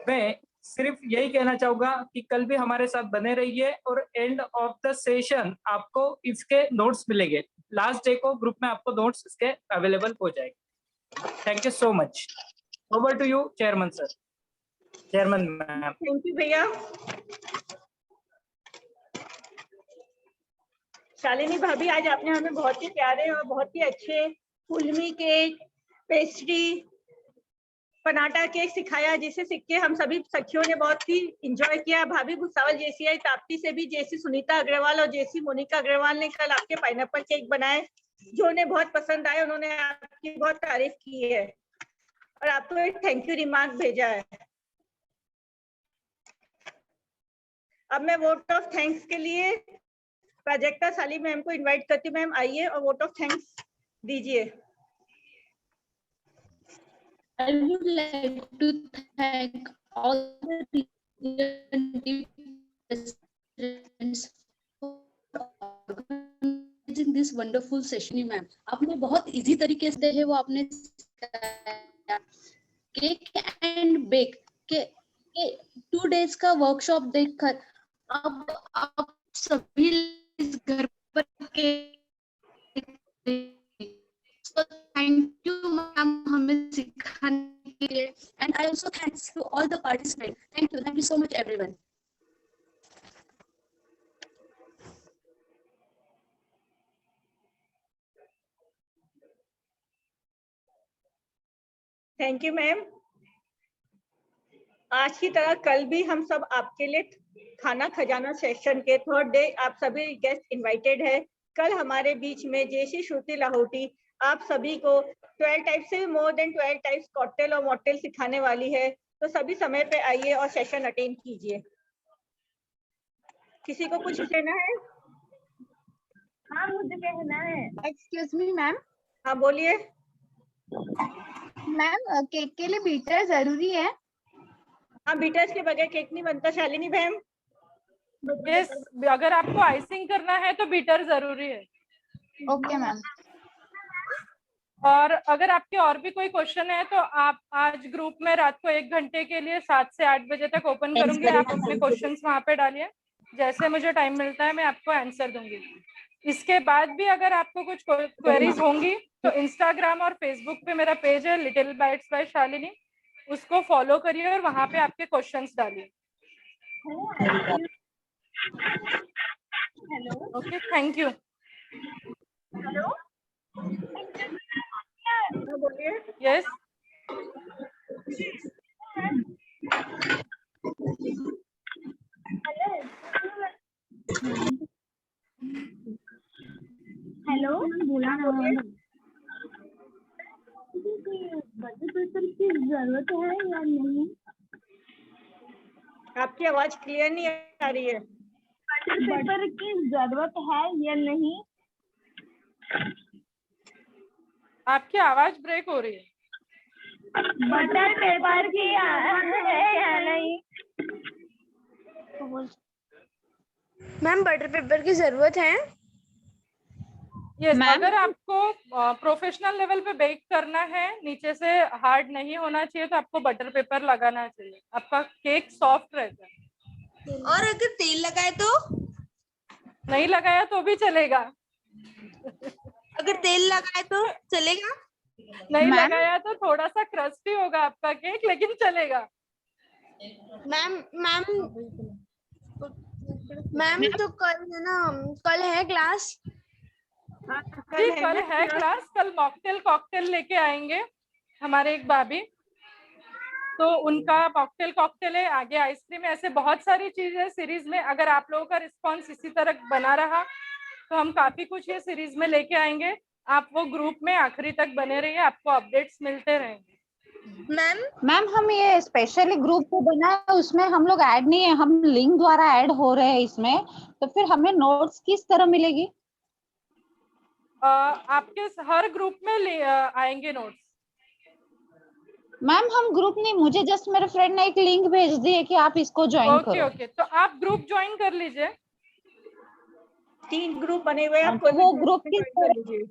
मैं सिर्फ यही कहना चाहूंगा कि कल भी हमारे साथ बने रहिए और एंड ऑफ द सेशन आपको इसके नोट्स मिलेंगे। लास्ट डे को ग्रुप में आपको नोट्स इसके अवेलेबल हो जाएंगे। Thank you so much. Over to you chairman sir, chairman ma'am. Thank you भैया। शालिनी भाभी, आज आपने हमें बहुत ही प्यारे और बहुत ही अच्छे फुलमी केक, पेस्ट्री, पनाटा केक सिखाया, जिसे सीख के हम सभी सखियों ने बहुत ही इंजॉय किया। भाभी भुसावल जेसीआई ताप्ती से भी जेसी सुनीता अग्रवाल और जेसी मोनिका अग्रवाल ने कल आपके पाइनएप्पल केक बनाए, जो उन्हें बहुत पसंद आए। उन्होंने आपकी बहुत तारीफ की है और आपको एक थैंक यू रिमार्क भेजा है। अब मैं वोट ऑफ थैंक्स के लिए प्राजक्ता साली मैम को इनवाइट करती हूँ। मैम आइए और वोट ऑफ थैंक्स दीजिए। I would like to thank all the participants for organizing this wonderful session, ma'am. आपने बहुत इजी तरीके से है वो आपने केक एंड बेक के 2 days का वर्कशॉप देखकर अब आप सभी घर पर थैंक यू मैम हमें सिखाने के लिए। And I also thanks to all the participant. Thank you so much everyone. Thank you ma'am. आज की तरह कल भी हम सब आपके लिए खाना खजाना सेशन के 3rd डे आप सभी गेस्ट इनवाइटेड है। कल हमारे बीच में जेसी श्रुति लाहौटी आप सभी को 12 टाइप से मोर देन 12 टाइप्स कॉकटेल और मॉकटेल सिखाने वाली है। तो सभी समय पे आइए और सेशन अटेंड कीजिए। किसी को कुछ कहना है? हाँ मुझे कहना है। Excuse me ma'am. हाँ बोलिए। मैम केक के लिए बीटर जरूरी है? हाँ, बीटर्स के बगैर केक नहीं बनता शालिनी मैम। यस, अगर आपको आइसिंग करना है तो बीटर जरूरी है। Okay ma'am. और अगर आपके और भी कोई क्वेश्चन है तो आप आज ग्रुप में रात को 1 घंटे के लिए 7 से 8 बजे तक ओपन करूंगी। आप अपने क्वेश्चंस वहां पे डालिए, जैसे मुझे टाइम मिलता है मैं आपको आंसर दूंगी। इसके बाद भी अगर आपको कुछ क्वेरीज होंगी तो इंस्टाग्राम और फेसबुक पे मेरा पेज है लिटिल बाइट्स बाय शालिनी, उसको फॉलो करिए और वहां पे आपके क्वेश्चंस डालिए। Hello. Okay, thank you. Hello. बोलिए। यस। हेलो। बोला ना बटर पेपर की जरूरत है या नहीं? आपकी आवाज क्लियर नहीं आ रही है। बटर पेपर की जरूरत है या नहीं? आपकी आवाज ब्रेक हो रही है। बटर पेपर की है या नहीं? मैम बटर पेपर की जरूरत है? यस, अगर आपको प्रोफेशनल लेवल पे बेक करना है, नीचे से हार्ड नहीं होना चाहिए, तो आपको बटर पेपर लगाना चाहिए। आपका केक सॉफ्ट रहता है। और अगर तेल लगाए तो? नहीं लगाया तो भी चलेगा। अगर तेल लगाए तो चलेगा? नहीं लगाया तो थोड़ा सा क्रस्टी होगा आपका केक, लेकिन चलेगा। मैम तो कल है ना, कल है क्लास? जी कल है क्लास, कल मॉकटेल कॉकटेल लेके आएंगे हमारे एक भाभी, तो उनका मॉकटेल कॉकटेल है, आगे आइसक्रीम है, ऐसे बहुत सारी चीजें सीरीज में। अगर आप लोगों का रिस्पॉन्स इसी तरह बना रहा तो हम काफी कुछ ये सीरीज में लेके आएंगे। आप वो ग्रुप में आखिरी तक बने रहिए, आपको अपडेट्स मिलते रहेंगे। मैम हम ये स्पेशली ग्रुप को बना है, उसमें हम लोग ऐड नहीं है, हम लिंक द्वारा ऐड हो रहे हैं इसमें, तो फिर हमें नोट्स किस तरह मिलेगी? आपके हर ग्रुप में आएंगे नोट्स। मैम हम ग्रुप नहीं, मुझे जस्ट मेरे फ्रेंड ने एक लिंक भेज दी है कि आप इसको ज्वाइन करो। ओके, तो आप ग्रुप ज्वाइन कर लीजिए। 3 ग्रुप बने हुए हैं, तो वो ग्रुप किस कर लीजिए।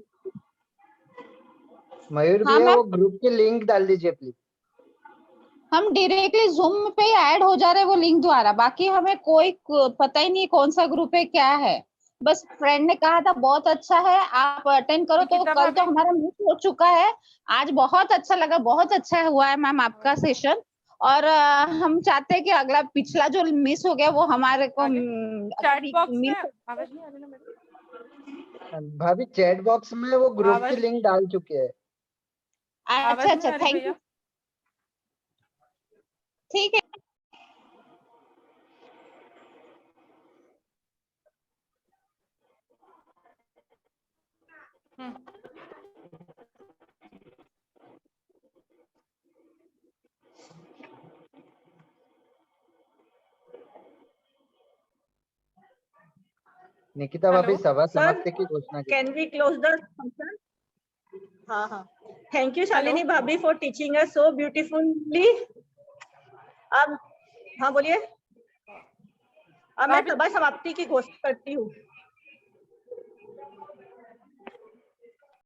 मयूर हाँ, भैया मैम। वो ग्रुप की लिंक डाल दीजिए प्लीज। हम डायरेक्टली जूम पे ही ऐड हो जा रहे हैं वो लिंक द्वारा, बाकी हमें कोई पता ही नहीं कौन सा ग्रुप है क्या है। बस फ्रेंड ने कहा था बहुत अच्छा है, आप अटेंड करो, तो कल तो हमारा मिस हो चुका है, आज बहुत अच्छा लगा, बहुत अच्छा हुआ है मैम आपका सेशन। और हम चाहते हैं कि अगला पिछला जो मिस हो गया वो हमारे को चैट बॉक्स में आवाज नहीं आ रही ना मेरी? भाभी चैट बॉक्स में वो ग्रुप की लिंक डाल चुके हैं। अच्छा, थैंक यू। ठीक है। निकिता भाभी सभा समाप्ति की घोषणा की। Can we close the function? हाँ। Thank you शालिनी भाभी for teaching us so beautifully. अब हाँ बोलिए। अब मैं सभा समाप्ति की घोषणा करती हूँ।